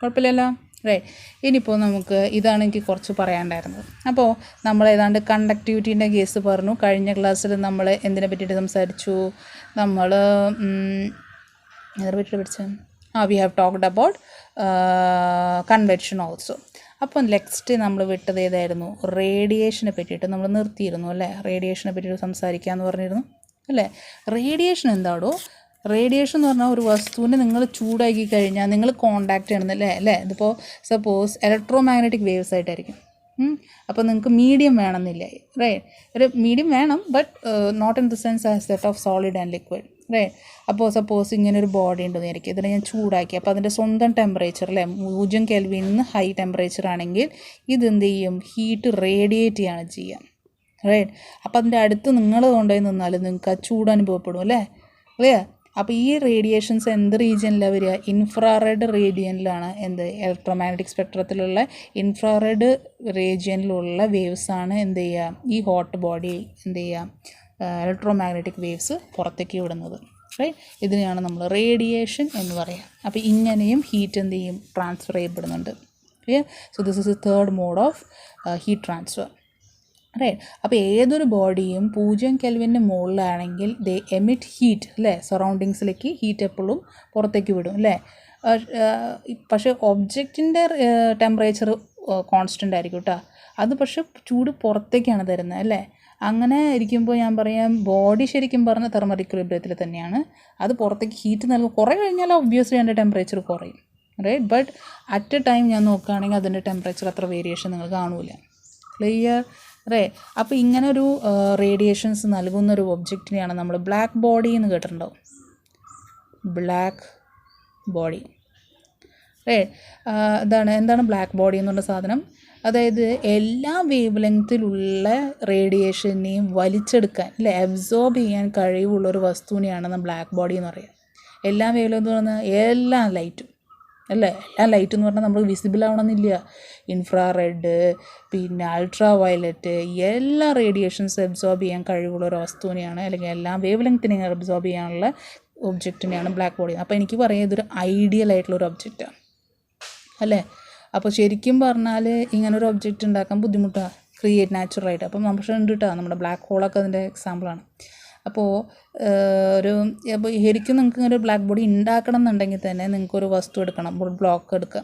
കുഴപ്പമില്ലല്ലോ. റൈറ്റ്, ഇനിയിപ്പോൾ നമുക്ക് ഇതാണ് എനിക്ക് കുറച്ച് പറയാനുണ്ടായിരുന്നത്. അപ്പോൾ നമ്മൾ ഏതാണ്ട് കണ്ടക്ടിവിറ്റീൻ്റെ കേസ് പറഞ്ഞു. കഴിഞ്ഞ ക്ലാസ്സിൽ നമ്മൾ എന്തിനെ പറ്റിയിട്ട് സംസാരിച്ചു? നമ്മൾ അതിനെ പറ്റിയിട്ട് പഠിച്ചത് we have talked about convection also. അപ്പം നെക്സ്റ്റ് നമ്മൾ വിട്ടത് ഏതായിരുന്നു? റേഡിയേഷനെ പറ്റിയിട്ട് നമ്മൾ നിർത്തിയിരുന്നു അല്ലേ? റേഡിയേഷനെ പറ്റിയിട്ട് സംസാരിക്കാമെന്ന് പറഞ്ഞിരുന്നു അല്ലേ? റേഡിയേഷൻ എന്താണോ? റേഡിയേഷൻ എന്ന് പറഞ്ഞാൽ ഒരു വസ്തുവിനെ നിങ്ങൾ ചൂടാക്കി കഴിഞ്ഞാൽ നിങ്ങൾ കോണ്ടാക്ട് ചെയ്യണമെന്നല്ലേ അല്ലേ? ഇതിപ്പോൾ സപ്പോസ് ഇലക്ട്രോ മാഗ്നറ്റിക് വേവ്സ് ആയിട്ടായിരിക്കും. അപ്പോൾ നിങ്ങൾക്ക് മീഡിയം വേണമെന്നില്ല. റൈറ്റ്, ഒരു മീഡിയം വേണം, but not in the sense as that of solid and liquid. Right, അപ്പോൾ സപ്പോസ് ഇങ്ങനെ ഒരു ബോഡി ഉണ്ടെന്ന് വിചാരിക്കും, ഇതിനെ ഞാൻ ചൂടാക്കി, അപ്പോൾ അതിൻ്റെ സ്വന്തം ടെമ്പറേച്ചർ അല്ലേ 0 കെൽവിനിൽ നിന്ന് ഹൈ ടെമ്പറേച്ചർ ആണെങ്കിൽ ഇതെന്ത് ചെയ്യും? ഹീറ്റ് റേഡിയേറ്റ് ചെയ്യാണ് ചെയ്യുക. റൈറ്റ്, അപ്പോൾ അതിൻ്റെ അടുത്ത് നിങ്ങൾ കൊണ്ടുപോയി നിന്നാൽ നിങ്ങൾക്ക് ആ ചൂട് അനുഭവപ്പെടും അല്ലേ? അല്ലേ? അപ്പോൾ ഈ റേഡിയേഷൻസ് എന്ത് റീജിയനിലാണ് വരിക? ഇൻഫ്രാറെഡ് റേഡിയനിലാണ്. എന്ത്? ഇലക്ട്രോമാഗ്നറ്റിക് സ്പെക്ട്രത്തിലുള്ള ഇൻഫ്രാറെഡ് റേഡിയനിലുള്ള വേവ്സാണ് എന്ത് ചെയ്യുക? ഈ ഹോട്ട് ബോഡി എന്ത് ചെയ്യുക? ഇലക്ട്രോമാഗ്നറ്റിക് വേവ്സ് പുറത്തേക്ക് വിടുന്നത്. റൈറ്റ്, ഇതിനെയാണ് നമ്മൾ റേഡിയേഷൻ എന്ന് പറയുക. അപ്പോൾ ഇങ്ങനെയും ഹീറ്റ് എന്ത് ചെയ്യും? ട്രാൻസ്ഫർ ചെയ്യപ്പെടുന്നുണ്ട്. Okay, so this is the third mode of heat transfer. Right, അപ്പോൾ ഏതൊരു ബോഡിയും 0 കെൽവിന് മുകളിലാണെങ്കിൽ ദേ എമിറ്റ് ഹീറ്റ് അല്ലേ? സറൗണ്ടിങ്സിലേക്ക് ഹീറ്റ് എപ്പോഴും പുറത്തേക്ക് വിടും അല്ലേ? പക്ഷേ ഒബ്ജക്റ്റിൻ്റെ ടെമ്പറേച്ചർ കോൺസ്റ്റൻ്റ് ആയിരിക്കും കേട്ടോ. അത് പക്ഷേ ചൂട് പുറത്തേക്കാണ് തരുന്നത് അല്ലേ? അങ്ങനെ ഇരിക്കുമ്പോൾ ഞാൻ പറയാം ബോഡി ശരിക്കും പറഞ്ഞാൽ തെർമൽ ഇക്വിലിബ്രിയത്തിൽ തന്നെയാണ്. അത് പുറത്തേക്ക് ഹീറ്റ് നൽകും. കുറേ കഴിഞ്ഞാൽ ഒബ്വിയസ്ലി അതിൻ്റെ ടെമ്പറേച്ചർ കുറയും. Right, but at a time ഞാൻ നോക്കുകയാണെങ്കിൽ അതിൻ്റെ ടെമ്പറേച്ചർ അത്ര വേരിയേഷൻ നിങ്ങൾ കാണൂല. ക്ലിയർ? റൈറ്റ്, അപ്പോൾ ഇങ്ങനെ ഒരു റേഡിയേഷൻസ് നൽകുന്നൊരു ഒബ്ജക്റ്റിനെയാണ് നമ്മൾ ബ്ലാക്ക് ബോഡി എന്ന് കേട്ടിട്ടുണ്ടാവും. Black body. റൈറ്റ്, എന്താണ് ബ്ലാക്ക് ബോഡി എന്നുള്ള സാധനം? അതായത് എല്ലാ വേവ് ലെങ്ത്തിലുള്ള റേഡിയേഷനെയും വലിച്ചെടുക്കാൻ അല്ലേ, അബ്സോർബ് ചെയ്യാൻ കഴിവുള്ളൊരു വസ്തുവിനെയാണ് നമ്മൾ ബ്ലാക്ക് ബോഡി എന്ന് പറയുക. എല്ലാ വേവ് ലെങ്ത് എന്ന് പറഞ്ഞാൽ എല്ലാ ലൈറ്റും അല്ലേ? എല്ലാ ലൈറ്റ് എന്ന് പറഞ്ഞാൽ നമുക്ക് വിസിബിൾ ആവണമെന്നില്ല. ഇൻഫ്രാറെഡ്, പിന്നെ അൾട്രാ വയലറ്റ്, എല്ലാ റേഡിയേഷൻസ് അബ്സോർബ് ചെയ്യാൻ കഴിവുള്ള ഒരു വസ്തുവിനെയാണ്, അല്ലെങ്കിൽ എല്ലാ വേവ് ലെങ്ത്തിനെയും അബ്സോർബ് ചെയ്യാനുള്ള ഒബ്ജക്റ്റിനെയാണ് ബ്ലാക്ക് ബോഡി. അപ്പോൾ എനിക്ക് പറയാം ഇതൊരു ഐഡിയൽ ആയിട്ടുള്ളൊരു ഒബ്ജക്റ്റാണ് അല്ലേ? അപ്പോൾ ശരിക്കും പറഞ്ഞാൽ ഇങ്ങനൊരു ഒബ്ജക്റ്റ് ഉണ്ടാക്കാൻ ബുദ്ധിമുട്ടാണ്, ക്രിയേറ്റ് നാച്ചുറലായിട്ട്. അപ്പം പക്ഷേ ഉണ്ട് കേട്ടോ, നമ്മുടെ ബ്ലാക്ക് ഹോളൊക്കെ അതിൻ്റെ എക്സാമ്പിളാണ്. അപ്പോൾ അപ്പോൾ ശരിക്കും നിങ്ങൾക്ക് ഇങ്ങനെ ഒരു ബ്ലാക്ക് ബോഡി ഉണ്ടാക്കണം എന്നുണ്ടെങ്കിൽ തന്നെ നിങ്ങൾക്കൊരു വസ്തു എടുക്കണം, ഒരു ബ്ലോക്ക് എടുക്കുക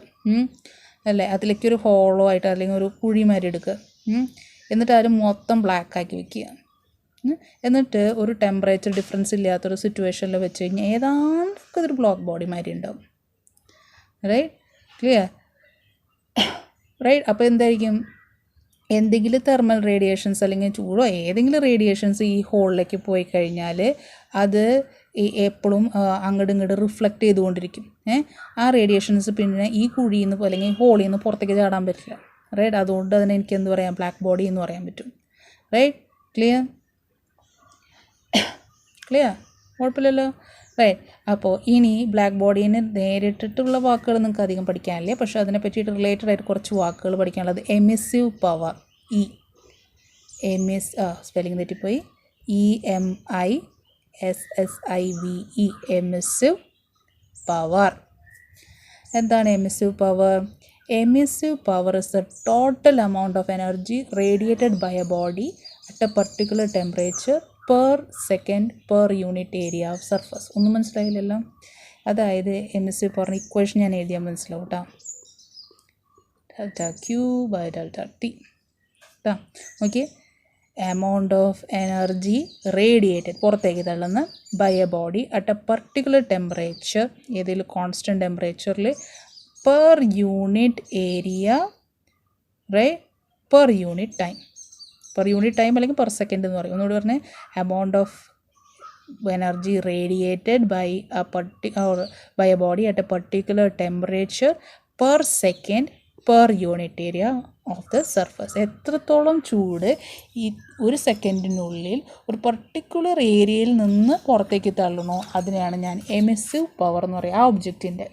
അല്ലേ, അതിലേക്കൊരു ഹോളോ ആയിട്ട് അല്ലെങ്കിൽ ഒരു കുഴിമാരി എടുക്കുക, എന്നിട്ട് അത് മൊത്തം ബ്ലാക്കാക്കി വെക്കുക. എന്നിട്ട് ഒരു ടെമ്പറേച്ചർ ഡിഫറൻസ് ഇല്ലാത്തൊരു സിറ്റുവേഷനിൽ വെച്ച് കഴിഞ്ഞാൽ ഏതാണ്ടൊക്കെ ഒരു ബ്ലോക്ക് ബോഡി മാതിരി ഉണ്ടാവും. Right, clear? റൈറ്റ്. അപ്പോൾ എന്തായിരിക്കും, എന്തെങ്കിലും തെർമൽ റേഡിയേഷൻസ് അല്ലെങ്കിൽ ചൂടോ ഏതെങ്കിലും റേഡിയേഷൻസ് ഈ ഹോളിലേക്ക് പോയി കഴിഞ്ഞാൽ അത് എപ്പോഴും അങ്ങോട്ടും ഇങ്ങോട്ട് റിഫ്ലക്റ്റ് ചെയ്തുകൊണ്ടിരിക്കും. ആ റേഡിയേഷൻസ് പിന്നെ ഈ കുഴിയിൽ നിന്ന് അല്ലെങ്കിൽ ഹോളിൽ നിന്ന് പുറത്തേക്ക് ചാടാൻ പറ്റില്ല. റൈറ്റ്, അതുകൊണ്ട് അതിനെ എനിക്ക് എന്ത് പറയാം, ബ്ലാക്ക് ബോഡി എന്ന് പറയാൻ പറ്റും. Right, clear? ക്ലിയർ? കുഴപ്പമില്ലല്ലോ. റൈറ്റ്. അപ്പോൾ ഇനി ബ്ലാക്ക് ബോഡീന് നേരിട്ടിട്ടുള്ള വാക്കുകൾ നിങ്ങൾക്ക് അധികം പഠിക്കാനില്ല, പക്ഷേ അതിനെ പറ്റിയിട്ട് റിലേറ്റഡ് ആയിട്ട് കുറച്ച് വാക്കുകൾ പഠിക്കാനുള്ളത് എമിസീവ് പവർ. സ്പെല്ലിംഗ് തെറ്റിപ്പോയി, EMISSIVE, എമിസീവ് പവർ. എന്താണ് emissive power? Emissive power is the total amount of energy radiated by a body at a particular temperature per second per unit area of surface. ഒന്നും മനസ്സിലായില്ലല്ലോ? അതായത് emissive പവറിന് equation ഞാൻ എഴുതിയാൽ മനസ്സിലാവും കേട്ടോ. ΔQ/ΔT. Okay, amount of energy radiated പുറത്തേക്ക് തള്ളുന്ന by a body at a particular temperature, ഏതെങ്കിലും കോൺസ്റ്റൻറ്റ് ടെമ്പറേച്ചറിൽ per unit area, right, per unit time. Per unit time അല്ലെങ്കിൽ പെർ സെക്കൻഡ് എന്ന് പറയും. ഒന്നുകൂടി പറഞ്ഞാൽ amount of energy radiated by a body at a particular temperature per second per unit area of the surface. എത്രത്തോളം ചൂട് ഈ ഒരു സെക്കൻഡിനുള്ളിൽ ഒരു പർട്ടിക്കുലർ ഏരിയയിൽ നിന്ന് പുറത്തേക്ക് തള്ളണോ അതിനെയാണ് ഞാൻ എമിസീവ് പവർ എന്ന് പറയുക, ആ ഒബ്ജക്റ്റിൻ്റെ.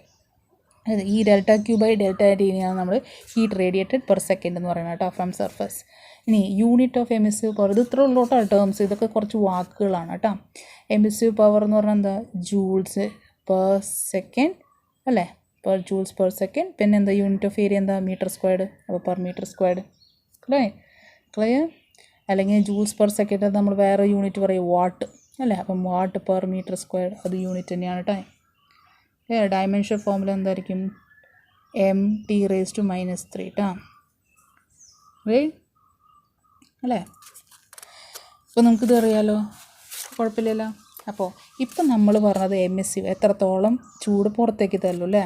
ഈ ΔQ/ΔTനെയാണ് നമ്മൾ ഹീറ്റ് റേഡിയേറ്റഡ് പെർ സെക്കൻഡ് എന്ന് പറയുന്നത് കേട്ടോ, ഫ്രം സർഫസ്. ഇനി യൂണിറ്റ് ഓഫ് എമിസീവ് പവർ, ഇത് ഇത്ര ഉള്ളോട്ടോ ടേംസ്, ഇതൊക്കെ കുറച്ച് വാക്കുകളാണ് കേട്ടോ. എമിസീവ് പവർ എന്ന് പറഞ്ഞാൽ എന്താ, ജൂൾസ് പെർ സെക്കൻഡ് അല്ലേ, പെർ ജൂൾസ് പെർ സെക്കൻഡ്. പിന്നെ എന്താ യൂണിറ്റ് ഓഫ് ഏരിയ എന്താ, മീറ്റർ സ്ക്വയർഡ്, അപ്പോൾ പെർ മീറ്റർ സ്ക്വയർഡ്. ക്ലിയർ? അല്ലെങ്കിൽ ജൂൾസ് പെർ സെക്കൻഡ് നമ്മൾ വേറെ യൂണിറ്റ് പറയും വാട്ട് അല്ലേ, അപ്പം വാട്ട് പെർ മീറ്റർ സ്ക്വയർഡ് അത് യൂണിറ്റ് തന്നെയാണ് കേട്ടോ. ഡയമെൻഷൻ ഫോമുല എന്തായിരിക്കും, MT⁻³ കേട്ടോ. റൈറ്റ് അല്ലേ? അപ്പോൾ നമുക്കിത് അറിയാമല്ലോ, കുഴപ്പമില്ലല്ലോ. അപ്പോൾ ഇപ്പം നമ്മൾ പറഞ്ഞത് എമിസീവ്, എത്രത്തോളം ചൂട് പുറത്തേക്ക് തള്ളൂ അല്ലേ.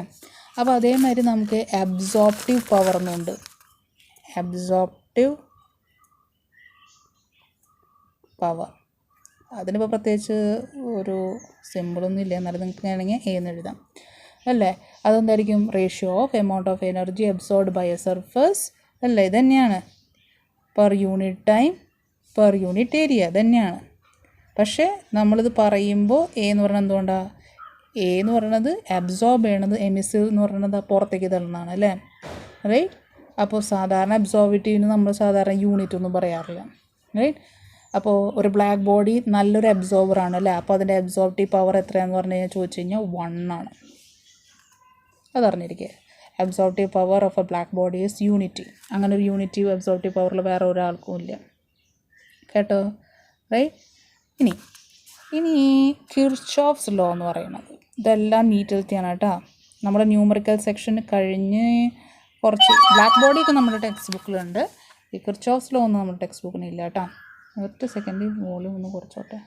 അപ്പോൾ അതേമാതിരി നമുക്ക് അബ്സോർപ്റ്റീവ് പവർ എന്നുണ്ട്. അബ്സോർപ്റ്റീവ് പവർ, അതിനിപ്പോൾ പ്രത്യേകിച്ച് ഒരു സിമ്പിളൊന്നും ഇല്ല, എന്നാലും നിങ്ങൾക്ക് വേണമെങ്കിൽ എന്ന് എഴുതാം അല്ലേ. അതെന്തായിരിക്കും, ratio of amount of energy absorbed by a surface അല്ലേ, ഇതന്നെയാണ്. Per unit time per unit area തന്നെയാണ്. പക്ഷേ നമ്മളിത് പറയുമ്പോൾ എന്ന് പറഞ്ഞാൽ എന്തുകൊണ്ടാണ്, എന്ന് പറയുന്നത് അബ്സോർബ് ചെയ്യണത്, എമിസീവ് എന്ന് പറയുന്നത് പുറത്തേക്ക് തള്ളുന്നതാണ് അല്ലേ. റൈറ്റ്. അപ്പോൾ സാധാരണ അബ്സോർബിറ്റീവിന് നമ്മൾ സാധാരണ യൂണിറ്റ് ഒന്നും പറയാറില്ല. റൈറ്റ്. അപ്പോൾ ഒരു ബ്ലാക്ക് ബോഡി നല്ലൊരു അബ്സോർബറാണ് അല്ലേ, അപ്പോൾ അതിൻ്റെ അബ്സോർപ്റ്റീവ് പവർ എത്രയാണെന്ന് പറഞ്ഞു കഴിഞ്ഞാൽ ചോദിച്ചു കഴിഞ്ഞാൽ 1 ആണ്. അതറിഞ്ഞിരിക്കുക. Absorptive power of a black body is unity. അങ്ങനെ ഒരു യൂണിറ്റീവ് അബ്സോർപ്റ്റീവ് പവറിൽ വേറെ ഒരാൾക്കും ഇല്ല കേട്ടോ. റൈറ്റ്. ഇനി കിർച്ചോഫ്സ് ലോ എന്ന് പറയുന്നത്, ഇതെല്ലാം നീറ്റിലത്തെയാണ് കേട്ടോ. നമ്മുടെ ന്യൂമറിക്കൽ സെക്ഷൻ കഴിഞ്ഞ് കുറച്ച് ബ്ലാക്ക് ബോഡിയൊക്കെ നമ്മുടെ ടെക്സ്റ്റ് ബുക്കിലുണ്ട്, ഈ കിർച്ചോഫ്സ് ലോ ഒന്നും നമ്മുടെ ടെക്സ്റ്റ് ബുക്കിന് ഇല്ല കേട്ടോ. ഒറ്റ സെക്കൻഡ് വോളിയം ഒന്ന് കുറച്ചോട്ടെ.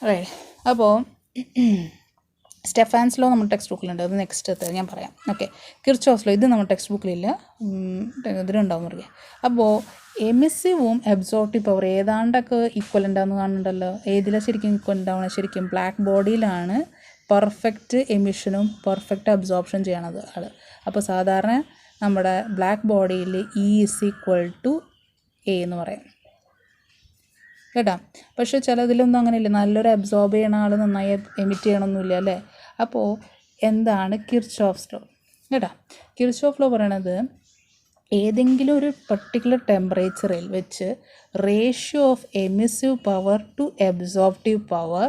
റൈറ്റ്. അപ്പോൾ സ്റ്റെഫാൻസ് ലോ നമ്മുടെ ടെക്സ്റ്റ് ബുക്കിലുണ്ട്, അത് നെക്സ്റ്റ് ഞാൻ പറയാം. ഓക്കെ, കിർച്ചോഫ്സ് ലോ ഇത് നമ്മുടെ ടെക്സ്റ്റ് ബുക്കിലില്ല, ഇതിലുണ്ടാവും അറിയാം. അപ്പോൾ എമിസീവും അബ്സോർപ്റ്റീവ് പവർ ഏതാണ്ടൊക്കെ ഈക്വലൻ്റാന്ന് കാണുന്നുണ്ടല്ലോ. ഏതിലാണ് ശരിക്കും ഈക്വലൻ്റ് ആവണം, ശരിക്കും ബ്ലാക്ക് ബോഡിയിലാണ് പെർഫെക്റ്റ് എമിഷനും പെർഫെക്റ്റ് അബ്സോർപ്ഷൻ ചെയ്യണത് ആൾ. അപ്പോൾ സാധാരണ നമ്മുടെ ബ്ലാക്ക് ബോഡിയിൽ E=A എന്ന് പറയാം കേട്ടോ. പക്ഷേ ചിലതിലൊന്നും അങ്ങനെയില്ല, നല്ലൊരു അബ്സോർബ് ചെയ്യണ ആൾ നന്നായി എമിറ്റ് ചെയ്യണമെന്നില്ല അല്ലേ. അപ്പോൾ എന്താണ് കിർച്ചോഫ്സ് ലോ കേട്ടോ. കിർച്ചോഫ് ലോ പറയണത് ഏതെങ്കിലും ഒരു പർട്ടിക്കുലർ ടെമ്പറേച്ചറിൽ വെച്ച് ratio of emissive power to absorptive power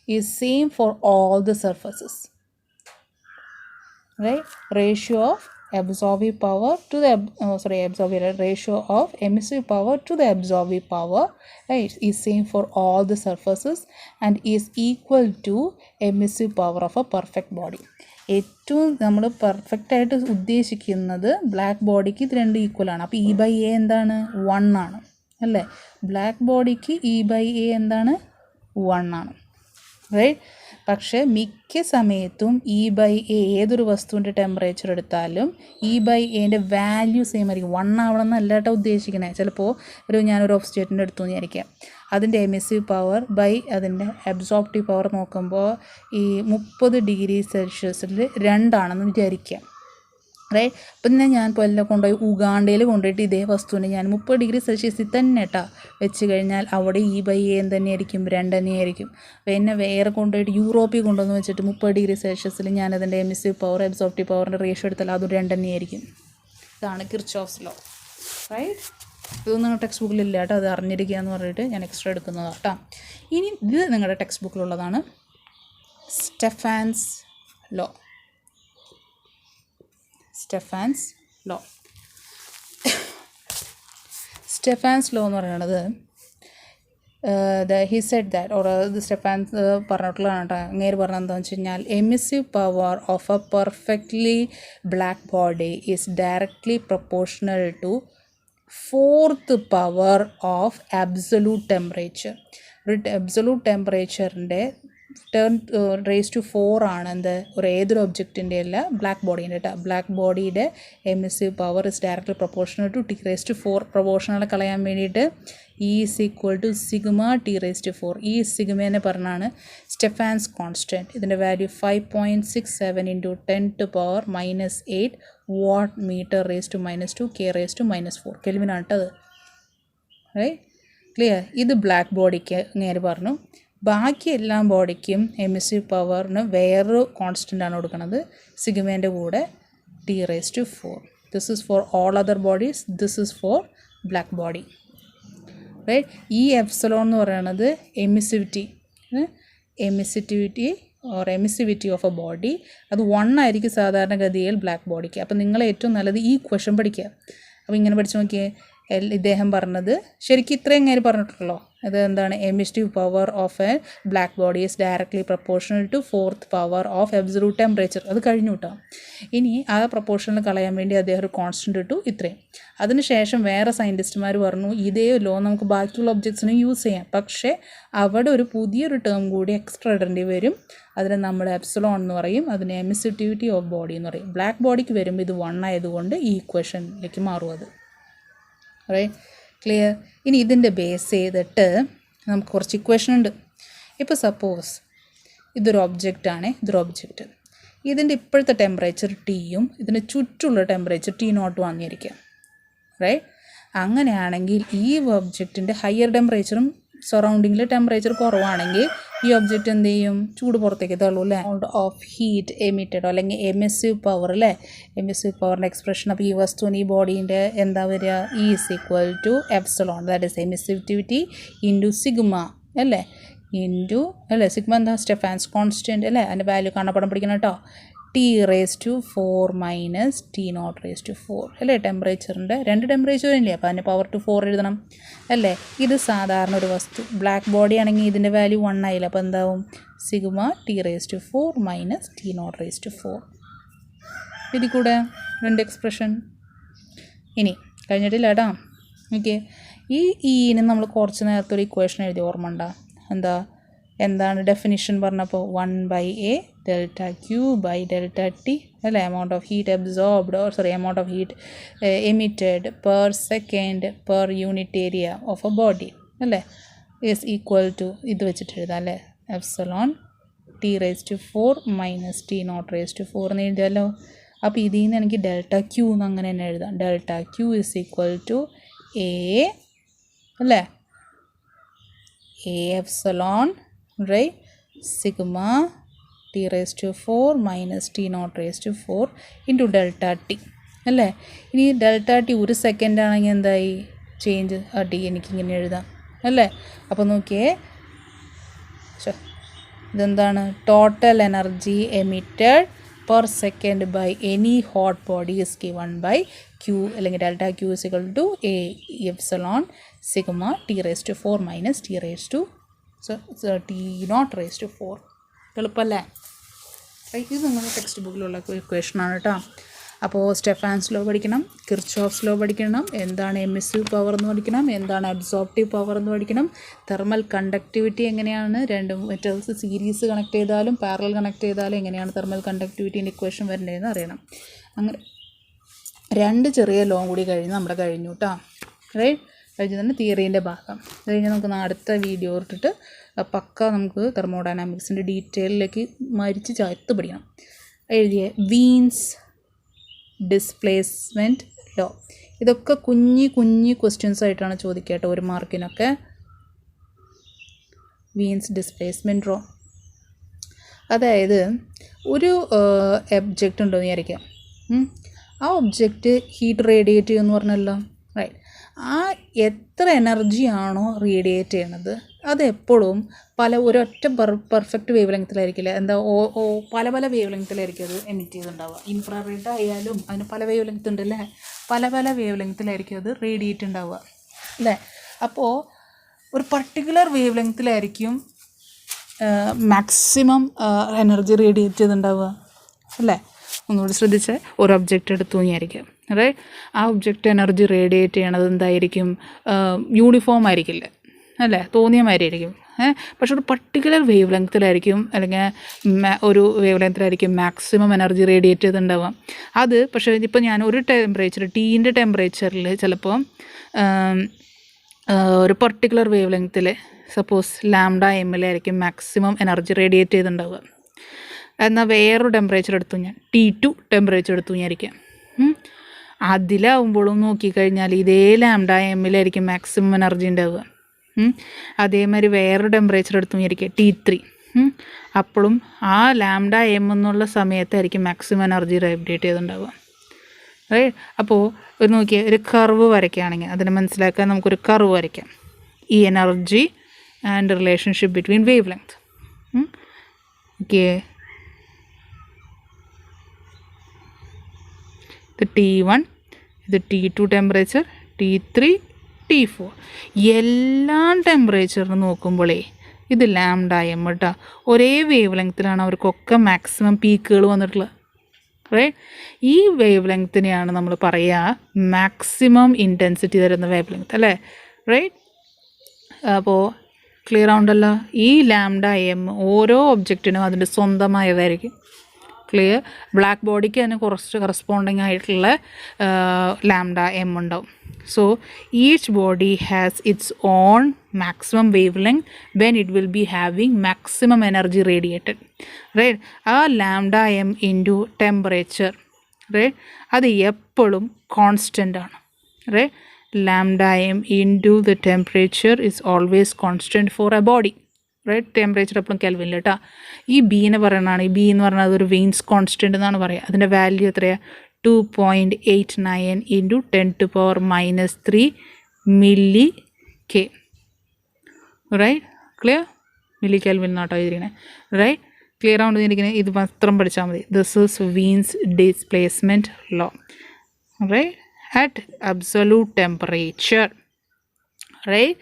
is same for all the surfaces. Right. Ratio of absorptive power to the absorptive ratio of emissive power to the absorptive power, right, is same for all the surfaces and is equal to emissive power of a perfect body. ഏറ്റവും നമ്മൾ perfect ആയിട്ട് ഉദ്ദേശിക്കുന്നത് black ബോഡിക്ക് ഇത് രണ്ടും equal ആണ്. അപ്പോൾ E/A എന്താണ്? 1 ആണ് അല്ലേ? ബ്ലാക്ക് ബോഡിക്ക് E/A എന്താണ്? 1 ആണ്, റൈറ്റ്. പക്ഷേ മിക്ക സമയത്തും E/A ഏതൊരു വസ്തുവിൻ്റെ ടെമ്പറേച്ചർ എടുത്താലും E/Aൻ്റെ വാല്യൂ സെയിം ആയിരിക്കും. 1 ആവണമെന്നല്ല കേട്ടോ ഉദ്ദേശിക്കണേ. ചിലപ്പോൾ ഞാനൊരു ഓബ്സ്റ്റേറ്റിൻ്റെ എടുത്തു എന്ന് വിചാരിക്കാം, അതിൻ്റെ എമിസീവ് പവർ ബൈ അതിൻ്റെ അബ്സോർപ്റ്റീവ് പവർ നോക്കുമ്പോൾ ഈ 30 ഡിഗ്രി സെൽഷ്യസിൽ 2 ആണെന്ന് വിചാരിക്കാം, റൈറ്റ്. അപ്പം ഞാൻ ഇപ്പോൾ എല്ലാം കൊണ്ടുപോയി ഉഗാണ്ടയിൽ കൊണ്ടുപോയിട്ട് ഇതേ വസ്തുവിനെ ഞാൻ 30 ഡിഗ്രി സെൽഷ്യസിൽ തന്നെ വെച്ച് കഴിഞ്ഞാൽ അവിടെ E/A തന്നെയായിരിക്കും, 2 തന്നെയായിരിക്കും. പിന്നെ വേറെ കൊണ്ടുപോയിട്ട് യൂറോപ്പിൽ കൊണ്ടുവന്ന് വെച്ചിട്ട് 30 ഡിഗ്രി സെൽഷ്യസിൽ ഞാൻ അതിൻ്റെ എമിസീവ് പവർ അബ്സോർപ്റ്റീവ് പവറിൻ്റെ റേഷ്യോ എടുത്താൽ അത് 2 തന്നെയായിരിക്കും. ഇതാണ് കിർച്ചോഫ്സ് ലോ, റൈറ്റ്. ഇതൊന്നും നിങ്ങളുടെ ടെക്സ്റ്റ് ബുക്കിലില്ല കേട്ടോ, അത് അറിഞ്ഞിരിക്കുക എന്ന് പറഞ്ഞിട്ട് ഞാൻ എക്സ്ട്രാ എടുക്കുന്നതാണ് കേട്ടോ. ഇനി ഇത് നിങ്ങളുടെ ടെക്സ്റ്റ് ബുക്കിലുള്ളതാണ്, സ്റ്റെഫാൻസ് ലോ. സ്റ്റെഫാൻസ് ലോ എന്ന് പറയുന്നത് he said that, or Stefan's പറഞ്ഞിട്ടുള്ളതാണ് കേട്ടോ. അങ്ങേര് പറഞ്ഞത് എന്താണെന്ന് വെച്ച് കഴിഞ്ഞാൽ emissive power of a perfectly black body is directly proportional to 4th power of absolute temperature. ഒരു അബ്സൊല്യൂട്ട് ടെമ്പറേച്ചറിൻ്റെ റേസ് ടു 4 ആണ് ഏതൊരു ഒബ്ജക്റ്റിൻ്റെ അല്ല, ബ്ലാക്ക് ബോഡീൻ്റെ കേട്ടോ. ബ്ലാക്ക് ബോഡിയുടെ emissive power is directly proportional to T⁴. Proportional കളയാൻ വേണ്ടിയിട്ട് E is equal to sigma T⁴. ഈ സിഗ്മേനെ പറഞ്ഞാണ് സ്റ്റെഫാൻസ് കോൺസ്റ്റൻറ്റ്. ഇതിൻ്റെ വാല്യൂ 5.67 × 10⁻⁻8 വാട്ട് മീറ്റർ ((2 K⁻⁻4) കെൽവിനാണ് കേട്ടത്, റൈറ്റ്. ക്ലിയർ. ഇത് ബ്ലാക്ക് ബോഡിക്ക് നേരെ പറഞ്ഞു. ബാക്കി എല്ലാ ബോഡിക്കും എമിസീവ് പവറിന് വേറൊരു കോൺസ്റ്റൻ്റാണ് കൊടുക്കുന്നത്, സിഗ്മേൻ്റെ കൂടെ T⁴. This is for all other bodies, this is for black body, right. ഈ എപ്സിലോൺ എന്ന് പറയുന്നത് എമിസിവിറ്റി ഓഫ് എ ബോഡി. അത് 1 ആയിരിക്കും സാധാരണഗതിയിൽ ബ്ലാക്ക് ബോഡിക്ക്. അപ്പം നിങ്ങൾ ഏറ്റവും നല്ലത് ഈ ക്വസ്റ്റ്യൻ പഠിക്കുക. അപ്പോൾ ഇങ്ങനെ പഠിച്ചു നോക്കിയേ, ഇദ്ദേഹം പറഞ്ഞത് ശരിക്കും ഇത്രയും കാര്യം പറഞ്ഞിട്ടുള്ളൂ. അത് എന്താണ്? Emissive power of a black body is directly proportional to 4th power of absolute temperature. അത് കഴിഞ്ഞു കേട്ടോ. ഇനി ആ പ്രൊപ്പോർഷണൽ കളയാൻ വേണ്ടി അദ്ദേഹം ഒരു കോൺസ്റ്റൻ്റ് ഇട്ടു, ഇത്രയും. അതിനുശേഷം വേറെ സയൻറ്റിസ്റ്റുമാർ പറഞ്ഞു ഇതേ ലോ നമുക്ക് ബാക്കിയുള്ള ഒബ്ജക്ട്സിനും യൂസ് ചെയ്യാം, പക്ഷേ അവിടെ ഒരു പുതിയൊരു ടേം കൂടി എക്സ്ട്രാ ഇടേണ്ടി വരും. അതിന് നമ്മൾ എപ്സിലോൺ എന്ന് പറയും, അതിന് എമിസിറ്റിവിറ്റി ഓഫ് ബോഡി എന്ന് പറയും. ബ്ലാക്ക് ബോഡിക്ക് വരുമ്പോൾ ഇത് 1 ആയതുകൊണ്ട് ഈ ഇക്വേഷനിലേക്ക് മാറും അത്, റൈറ്റ്. ക്ലിയർ. ഇനി ഇതിൻ്റെ ബേസ് ചെയ്തിട്ട് നമുക്ക് കുറച്ച് ഇക്വേഷൻ ഉണ്ട്. ഇപ്പോൾ സപ്പോസ് ഇതൊരു ഒബ്ജക്റ്റാണ്, ഇതിൻ്റെ ഇപ്പോഴത്തെ ടെമ്പറേച്ചർ Tയും ഇതിന് ചുറ്റുള്ള ടെമ്പറേച്ചർ T⁻ വന്നിരിക്കാം, റൈറ്റ്. അങ്ങനെയാണെങ്കിൽ ഈ ഒബ്ജക്റ്റിൻ്റെ ഹയർ ടെമ്പറേച്ചറും സറൗണ്ടിങ്ങിൽ ടെമ്പറേച്ചർ കുറവാണെങ്കിൽ ഈ ഒബ്ജക്റ്റ് എന്ത് ചെയ്യും? ചൂട് പുറത്തേക്ക് തള്ളൂ അല്ലേ. ഓഫ് ഹീറ്റ് എമിറ്റഡ് അല്ലെങ്കിൽ എമിസീവ് പവർ അല്ലേ. എമിസീവ് പവറിൻ്റെ എക്സ്പ്രഷൻ അപ്പോൾ ഈ വസ്തുവിന് ഈ ബോഡീൻ്റെ എന്താ വരിക? E is equal to epsilon, that is emissivity into sigma അല്ലേ, സിഗ്മ എന്താ? സ്റ്റെഫാൻസ് കോൺസ്റ്റൻറ്റ് അല്ലേ. അതിൻ്റെ വാല്യൂ കാണപ്പെടാൻ പഠിക്കണം കേട്ടോ. T⁴ മൈനസ് T⁻⁴ അല്ലേ. ടെമ്പറേച്ചറിൻ്റെ 2 ടെമ്പറേച്ചർ ഇല്ലേ, അപ്പോൾ അതിൻ്റെ പവർ ടു 4 എഴുതണം അല്ലേ. ഇത് സാധാരണ ഒരു വസ്തു, ബ്ലാക്ക് ബോഡി ആണെങ്കിൽ ഇതിൻ്റെ വാല്യൂ 1 ആയില്ല, അപ്പോൾ എന്താവും? Sigma T⁴ minus T⁻⁴. ഇതിൽ കൂടെ 2 എക്സ്പ്രഷൻ. ഇനി കഴിഞ്ഞിട്ടില്ല കേട്ടോ. ഓക്കെ, ഈ ഈന് നമ്മൾ കുറച്ച് നേരത്തെ ഒരു ഇക്വേഷൻ എഴുതി ഓർമ്മ ഉണ്ടോ? എന്താണ് ഡെഫിനിഷൻ പറഞ്ഞപ്പോൾ 1/A ΔQ by ΔT അല്ലേ. Amount of heat absorbed amount of heat emitted per second per unit area of A body അല്ലേ ഈസ് ഈക്വൽ ടു ഇത് വെച്ചിട്ട് എഴുതാം അല്ലേ, എപ്സിലോൺ T⁴ മൈനസ് T⁻⁴ എന്ന് എഴുതിയല്ലോ. അപ്പോൾ ഇതിൽ നിന്ന് എനിക്ക് ΔQ എന്ന് അങ്ങനെ തന്നെ എഴുതാം. ΔQ is equal to A അല്ലേ, A epsilon right sigma T⁴ minus T⁻⁴ into ΔT അല്ലേ. ഇനി ΔT 1 സെക്കൻഡ് ആണെങ്കിൽ എന്തായി ചേഞ്ച്? D എനിക്കിങ്ങനെ എഴുതാം അല്ലേ. അപ്പോൾ നോക്കിയേ, ഇതെന്താണ്? Total energy emitted per second by any hot body is given by Q അല്ലെങ്കിൽ delta Q is equal to A epsilon sigma T raised to 4 minus T raised to T not raised to 4. എളുപ്പമല്ലേ? ഇത് നിങ്ങളുടെ text ബുക്കിലുള്ള ഇക്വേഷനാണ് കേട്ടോ. അപ്പോൾ Stefan's law പഠിക്കണം, Kirchhoff's law പഠിക്കണം, എന്താണ് emissive power എന്ന് പഠിക്കണം, എന്താണ് അബ്സോർപ്റ്റീവ് പവർ എന്ന് പഠിക്കണം, തെർമൽ കണ്ടക്ടിവിറ്റി എങ്ങനെയാണ്, രണ്ട് മെറ്റൽസ് സീരീസ് കണക്ട് ചെയ്താലും പാരലൽ കണക്ട് ചെയ്താലും എങ്ങനെയാണ് തെർമൽ കണ്ടക്ടിവിറ്റീൻ്റെ ഇക്വേഷൻ വരേണ്ടതെന്ന് അറിയണം. അങ്ങനെ 2 ചെറിയ ലോ കൂടി നമ്മുടെ കഴിഞ്ഞു കേട്ടോ. റൈറ്റ്, കഴിഞ്ഞ് തന്നെ തിയറീൻ്റെ ഭാഗം കഴിഞ്ഞ് നമുക്ക് അടുത്ത വീഡിയോ ഇട്ടിട്ട് പക്ക നമുക്ക് തെർമോഡൈനാമിക്സിൻ്റെ ഡീറ്റെയിലേക്ക് മരിച്ച് ചേർത്ത് പഠിക്കണം. എഴുതിയ വീൻസ് ഡിസ്പ്ലേസ്മെൻറ്റ് ലോ, ഇതൊക്കെ കുഞ്ഞി ക്വസ്റ്റ്യൻസ് ആയിട്ടാണ് ചോദിക്കുക കേട്ടോ 1 മാർക്കിനൊക്കെ. വീൻസ് ഡിസ്പ്ലേസ്മെൻറ്റ് ലോ, അതായത് ഒരു ഒബ്ജക്റ്റ് ഉണ്ടോ എന്ന് വിചാരിക്കാം. ആ ഒബ്ജക്റ്റ് ഹീറ്റ് റേഡിയേറ്റ് ചെയ്യുമെന്ന് പറഞ്ഞല്ലോ. റൈറ്റ്, ആ എത്ര എനർജിയാണോ റേഡിയേറ്റ് ചെയ്യണത് അതെപ്പോഴും ഒരൊറ്റ പെർഫെക്റ്റ് വേവ് ലെങ്ത്തിലായിരിക്കില്ല, പല വേവ് ലെങ്ത്തിലായിരിക്കും അത് എമിറ്റ് ചെയ്തിട്ടുണ്ടാവുക. ഇൻഫ്രാറെഡ് ആയാലും അതിന് പല വേവ് ലെങ്ത് ഉണ്ട് അല്ലേ, പല വേവ് ലെങ്ത്തിലായിരിക്കും അത് റേഡിയേറ്റ് ഉണ്ടാവുക അല്ലേ. അപ്പോൾ ഒരു പർട്ടിക്കുലർ വേവ് ലെങ്ത്തിലായിരിക്കും മാക്സിമം എനർജി റേഡിയേറ്റ് ചെയ്തിട്ടുണ്ടാവുക അല്ലേ. ഒന്നുകൂടി ശ്രദ്ധിച്ച്, ഒരു ഒബ്ജക്റ്റ് എടുത്തു വിചാരിക്കാം. റൈറ്റ്, ആ ഒബ്ജക്റ്റ് എനർജി റേഡിയേറ്റ് ചെയ്യണത് എന്തായിരിക്കും, യൂണിഫോം ആയിരിക്കില്ല അല്ലേ, തോന്നിയ മാതിരി ആയിരിക്കും. പക്ഷെ ഒരു പർട്ടിക്കുലർ വേവ് ലെങ്ത്തിലായിരിക്കും അല്ലെങ്കിൽ ഒരു വേവ് ലെങ്ത്തിലായിരിക്കും മാക്സിമം എനർജി റേഡിയേറ്റ് ചെയ്തിട്ടുണ്ടാവുക. അത് പക്ഷേ ഇപ്പോൾ ഞാൻ ഒരു ടെമ്പറേച്ചർ ടീൻ്റെ ടെമ്പറേച്ചറിൽ ചിലപ്പോൾ ഒരു പർട്ടിക്കുലർ വേവ് ലെങ്ത്തിൽ സപ്പോസ് λm-ലായിരിക്കും മാക്സിമം എനർജി റേഡിയേറ്റ് ചെയ്തിട്ടുണ്ടാവുക. എന്നാൽ വേറൊരു ടെമ്പറേച്ചർ എടുത്തു ഞാൻ T2 ടെമ്പറേച്ചർ എടുത്തു വിചാരിക്കാം. അതിലാവുമ്പോഴും നോക്കിക്കഴിഞ്ഞാൽ ഇതേ λm-ലായിരിക്കും മാക്സിമം എനർജി ഉണ്ടാവുക. അതേമാതിരി വേറൊരു ടെമ്പറേച്ചർ എടുത്തു വിചാരിക്കുക T3, അപ്പോഴും ആ λm എന്നുള്ള സമയത്തായിരിക്കും മാക്സിമം എനർജി റേഡിയേറ്റ് ചെയ്തിട്ടുണ്ടാവുക. റൈറ്റ്, അപ്പോൾ ഒരു നോക്കിയാൽ ഒരു കർവ് വരയ്ക്കുകയാണെങ്കിൽ അതിനെ മനസ്സിലാക്കാൻ നമുക്കൊരു കർവ് വരയ്ക്കാം. ഈ energy and relationship between wave length. Okay, ഇത് T1, ഇത് T2 ടെമ്പറേച്ചർ, T3, T4 എല്ലാ ടെമ്പറേച്ചറിന് നോക്കുമ്പോഴേ ഇത് λm കേട്ടോ. ഒരേ വേവ് ലെങ്ത്തിലാണ് അവർക്കൊക്കെ മാക്സിമം പീക്കുകൾ വന്നിട്ടുള്ളത്. റൈറ്റ്, ഈ വേവ് ലെങ്ത്തിനെയാണ് നമ്മൾ പറയുക മാക്സിമം ഇൻറ്റൻസിറ്റി തരുന്ന വേവ് ലെങ്ത്ത് അല്ലേ. റൈറ്റ്, അപ്പോൾ ക്ലിയർ ആവുണ്ടല്ലോ. ഈ λm ഓരോ ഒബ്ജക്റ്റിനും അതിൻ്റെ സ്വന്തമായതായിരിക്കും. ക്ലിയർ, ബ്ലാക്ക് ബോഡിക്ക് അതിന് കുറച്ച് കറസ്പോണ്ടിങ് ആയിട്ടുള്ള λm ഉണ്ടാവും. So each body has its own maximum wave length when it will be having maximum energy radiated. Right, ആ λm ഇൻറ്റു ടെമ്പറേച്ചർ, റൈറ്റ്, അത് എപ്പോഴും കോൺസ്റ്റൻ്റ് ആണ്. Right, λm into the temperature is always constant for a body. Right, temperature എപ്പോഴും കെൽവിനിൽ കേട്ടോ. ഈ ബീനെ പറയണതാണ്, ഈ B എന്ന് പറഞ്ഞാൽ അതൊരു വെയിൻസ് കോൺസ്റ്റൻ്റ് എന്നാണ് പറയുക. അതിൻ്റെ വാല്യൂ എത്രയാണ്, 2.89 into 10⁻³ milli K. Right, clear, milli kelvin എന്നാട്ടോ എഴുതിയിരിക്കണേ. റൈറ്റ്, ക്ലിയർ ആവുന്നിരിക്കുന്നത് ഇത് മാത്രം പഠിച്ചാൽ മതി. This is Wien's displacement law. Right, at absolute temperature, right,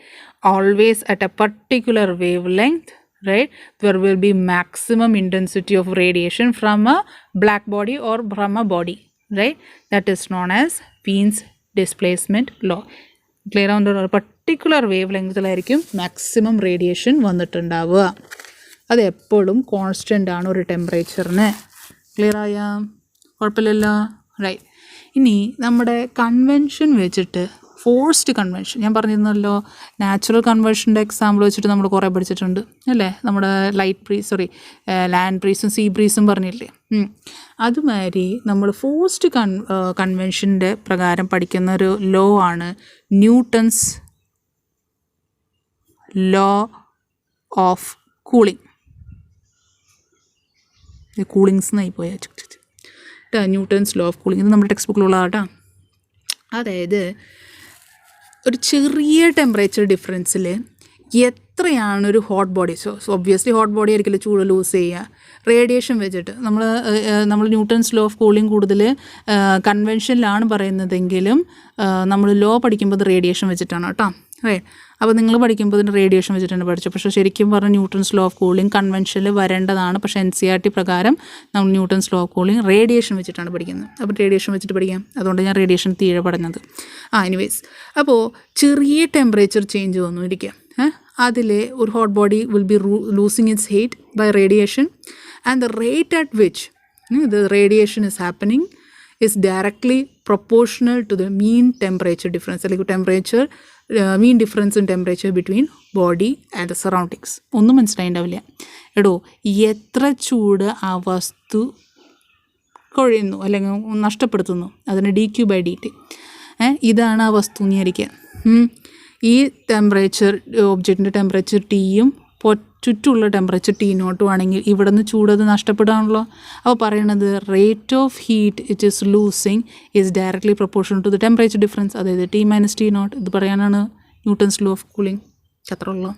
always at a particular wavelength, right, there will be maximum intensity of radiation from a black body or from a body, right, that is known as Wien's displacement law. Clear on the particular wavelength maximum radiation വന്നിട്ടുണ്ടാവുക. അത് എപ്പോഴും constant ആണ് ഒരു ടെമ്പറേച്ചറിന്. Clear ആയ കുഴപ്പമില്ലല്ലോ. Right, ഇനി നമ്മുടെ convention വെച്ചിട്ട് forced convention ഞാൻ പറഞ്ഞിരുന്നല്ലോ. നാച്ചുറൽ കൺവേർഷൻ്റെ എക്സാമ്പിൾ വെച്ചിട്ട് നമ്മൾ കുറേ പഠിച്ചിട്ടുണ്ട് അല്ലേ. നമ്മുടെ ലാൻഡ് ബ്രീസും സീ ബ്രീസും പറഞ്ഞില്ലേ. അതുമാതിരി നമ്മൾ ഫോഴ്സ്ഡ് കൺവെൻഷൻ്റെ പ്രകാരം പഠിക്കുന്ന ഒരു ലോ ആണ് ന്യൂട്ടൺസ് ലോ ഓഫ് കൂളിംഗ്. കൂളിങ്സ് എന്നായി പോയാൽ ന്യൂട്ടൺസ് ലോ ഓഫ് കൂളിംഗ്, ഇത് നമ്മുടെ ടെക്സ്റ്റ് ബുക്കിലുള്ളതാട്ടോ. അതായത് ഒരു ചെറിയ ടെമ്പറേച്ചർ ഡിഫറൻസിൽ എത്രയാണ് ഒരു hot body, so obviously hot body ആയിരിക്കില്ല ചൂട് ലൂസ് ചെയ്യുക. റേഡിയേഷൻ വെച്ചിട്ട് നമ്മൾ ന്യൂട്ടൺസ് ലോ ഓഫ് കൂളിംഗ് കൂടുതൽ കൺവെൻഷനിലാണ് പറയുന്നതെങ്കിലും നമ്മൾ ലോ പഠിക്കുമ്പോൾ അത് റേഡിയേഷൻ വെച്ചിട്ടാണ് കേട്ടോ. അപ്പോൾ നിങ്ങൾ പഠിക്കുമ്പോൾ ഇതിന് റേഡിയേഷൻ വെച്ചിട്ടാണ് പഠിച്ചത്. പക്ഷേ ശരിക്കും പറഞ്ഞാൽ ന്യൂട്ടൺസ് ലോ ഓഫ് കൂളിംഗ് കൺവെൻഷനിൽ വരേണ്ടതാണ്. പക്ഷേ NCERT പ്രകാരം നമ്മൾ Newton's law of cooling radiation വെച്ചിട്ടാണ് പഠിക്കുന്നത്. അപ്പോൾ റേഡിയേഷൻ വെച്ചിട്ട് പഠിക്കാം. അതുകൊണ്ട് ഞാൻ റേഡിയേഷൻ തീരെ പഠിച്ചത്. എനിവേസ്, അപ്പോൾ ചെറിയ ടെമ്പറേച്ചർ ചേഞ്ച് വന്നു ഇരിക്കുക. അതിൽ ഒരു hot body will be losing its heat by radiation and the rate at which the radiation is happening is directly proportional to the mean temperature difference, അല്ലെങ്കിൽ temperature mean difference in temperature between body and the surroundings. ഒന്നും മനസ്സിലായിണ്ടാവില്ല. എടോ, എത്ര ചൂട് ആ വസ്തു കൊഴിയുന്നു അല്ലെങ്കിൽ നഷ്ടപ്പെടുത്തുന്നു, അതിന് dQ/dt. ഇതാണ് ആ വസ്തു എന്ന് വിചാരിക്കുക. ഈ ടെമ്പറേച്ചർ, ഒബ്ജക്റ്റിൻ്റെ ടെമ്പറേച്ചർ Tയും ചുറ്റുമുള്ള ടെമ്പറേച്ചർ T0 ആണെങ്കിൽ ഇവിടെ നിന്ന് ചൂടത് നഷ്ടപ്പെടാണല്ലോ. അപ്പോൾ പറയണത് rate of heat it is losing is directly proportional to the temperature difference, അതായത് T - T0. ഇത് പറയാനാണ് ന്യൂട്ടൺസ് ലോ ഓഫ് കൂളിംഗ്. അത്രയുള്ളൂ.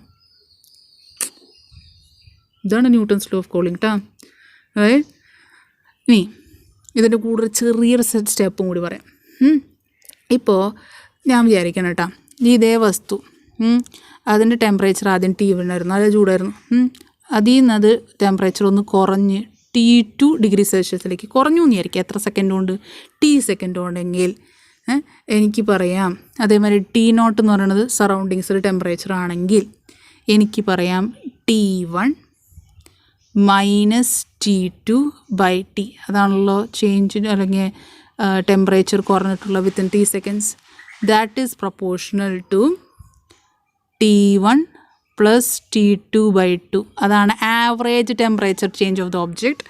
ഇതാണ് ന്യൂട്ടൺസ് ലോ ഓഫ് കൂളിംഗ് കേട്ടോ. ഇനി ഇതിൻ്റെ കൂടെ ചെറിയൊരു സ്റ്റെപ്പും കൂടി പറയാം. ഇപ്പോൾ ഞാൻ വിചാരിക്കണം കേട്ടോ, ഇതേ വസ്തു അതിൻ്റെ ടെമ്പറേച്ചർ ആദ്യം T1 ആയിരുന്നു, നല്ല ചൂടായിരുന്നു. അതിൽ നിന്ന് അത് ടെമ്പറേച്ചർ ഒന്ന് കുറഞ്ഞ് T2 ഡിഗ്രി സെൽഷ്യസിലേക്ക് കുറഞ്ഞു എന്ന് വിചാരിക്കുക. എത്ര സെക്കൻഡ് കൊണ്ട്? T സെക്കൻഡ് കൊണ്ടെങ്കിൽ എനിക്ക് പറയാം. അതേമാതിരി T0 എന്ന് പറയുന്നത് സറൗണ്ടിങ്സിൽ ടെമ്പറേച്ചർ ആണെങ്കിൽ എനിക്ക് പറയാം T1 - T2/T. അതാണല്ലോ ചേഞ്ച് അല്ലെങ്കിൽ ടെമ്പറേച്ചർ കുറഞ്ഞിട്ടുള്ള within T seconds. That is proportional to T1 + T2/2. അതാണ് average temperature change of the object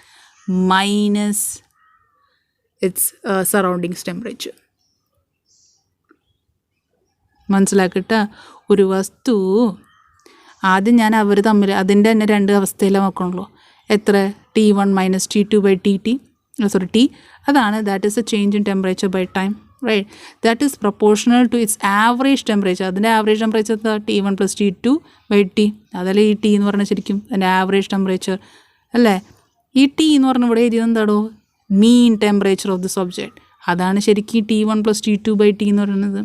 minus its surroundings temperature. മനസ്സിലാക്കിട്ട ഒരു വസ്തു ആദ്യം ഞാൻ അവർ തമ്മിൽ അതിൻ്റെ തന്നെ രണ്ട് അവസ്ഥയിലാണ് നോക്കണല്ലോ. എത്ര? T1 - T2/T. T. അതാണ് that is a change in temperature by time. Right, that is proportional to its average temperature. അതിൻ്റെ ആവറേജ് ടെമ്പറേച്ചർ T1 + T2/T. അതല്ലേ ഈ T എന്ന് പറഞ്ഞാൽ ശരിക്കും അതിൻ്റെ ആവറേജ് ടെമ്പറേച്ചർ അല്ലേ. ഈ T എന്ന് പറഞ്ഞാൽ ഇവിടെ എഴുതിയത് എന്താണോ? മീൻ ടെമ്പറേച്ചർ ഓഫ് ദിസ് ഒബ്ജക്റ്റ്. അതാണ് ശരിക്കും T1 + T2/T എന്ന് പറയുന്നത്.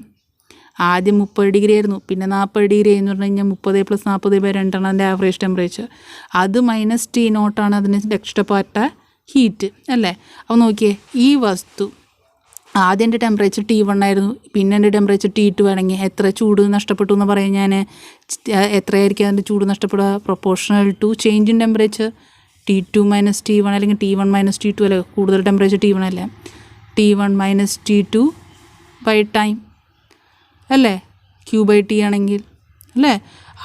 ആദ്യം 30 ഡിഗ്രി ആയിരുന്നു, പിന്നെ 40 ഡിഗ്രി എന്ന് പറഞ്ഞു കഴിഞ്ഞാൽ 30 + 40/2 ആണ് അതിൻ്റെ ആവറേജ് ടെമ്പറേച്ചർ. അത് -T0 ആണ് അതിന് ഇഷ്ടപ്പെട്ട ഹീറ്റ് അല്ലേ. അപ്പോൾ നോക്കിയേ, ഈ വസ്തു ആദ്യം എൻ്റെ ടെമ്പറേച്ചർ T1 ആയിരുന്നു, പിന്നെ എൻ്റെ ടെമ്പറേച്ചർ T2 ആണെങ്കിൽ എത്ര ചൂട് നഷ്ടപ്പെട്ടു എന്ന് പറയാൻ ഞാൻ എത്രയായിരിക്കും അതിൻ്റെ ചൂട് നഷ്ടപ്പെടുക? Proportional to change in temperature T2 - T1 അല്ലെങ്കിൽ T1 - T2 അല്ലേ. കൂടുതൽ ടെമ്പറേച്ചർ T1 അല്ലേ. T1 - T2/ടൈം അല്ലേ. Q/T ആണെങ്കിൽ അല്ലേ.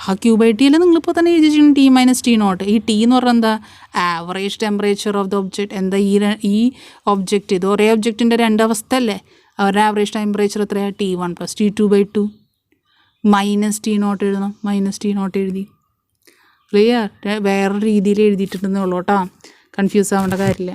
ആ Q/T അല്ലേ നിങ്ങളിപ്പോൾ തന്നെ എഴുതിച്ചിട്ടുണ്ട് T - T0. ഈ T എന്ന് പറഞ്ഞാൽ എന്താ? Average temperature of the object. എന്താ ഈ ഒബ്ജക്റ്റ്, ഇത് ഒരേ ഒബ്ജക്റ്റിൻ്റെ രണ്ടവസ്ഥ അല്ലേ. അവരുടെ ആവറേജ് ടെമ്പറേച്ചർ എത്രയാണ്? T1 + T2/2 -T0 എഴുതണം. -T0 എഴുതി. ക്ലിയർ? വേറൊരു രീതിയിൽ എഴുതിയിട്ടുണ്ടെന്നേ ഉള്ളൂ കേട്ടോ, കൺഫ്യൂസ് ആവേണ്ട കാര്യമില്ല.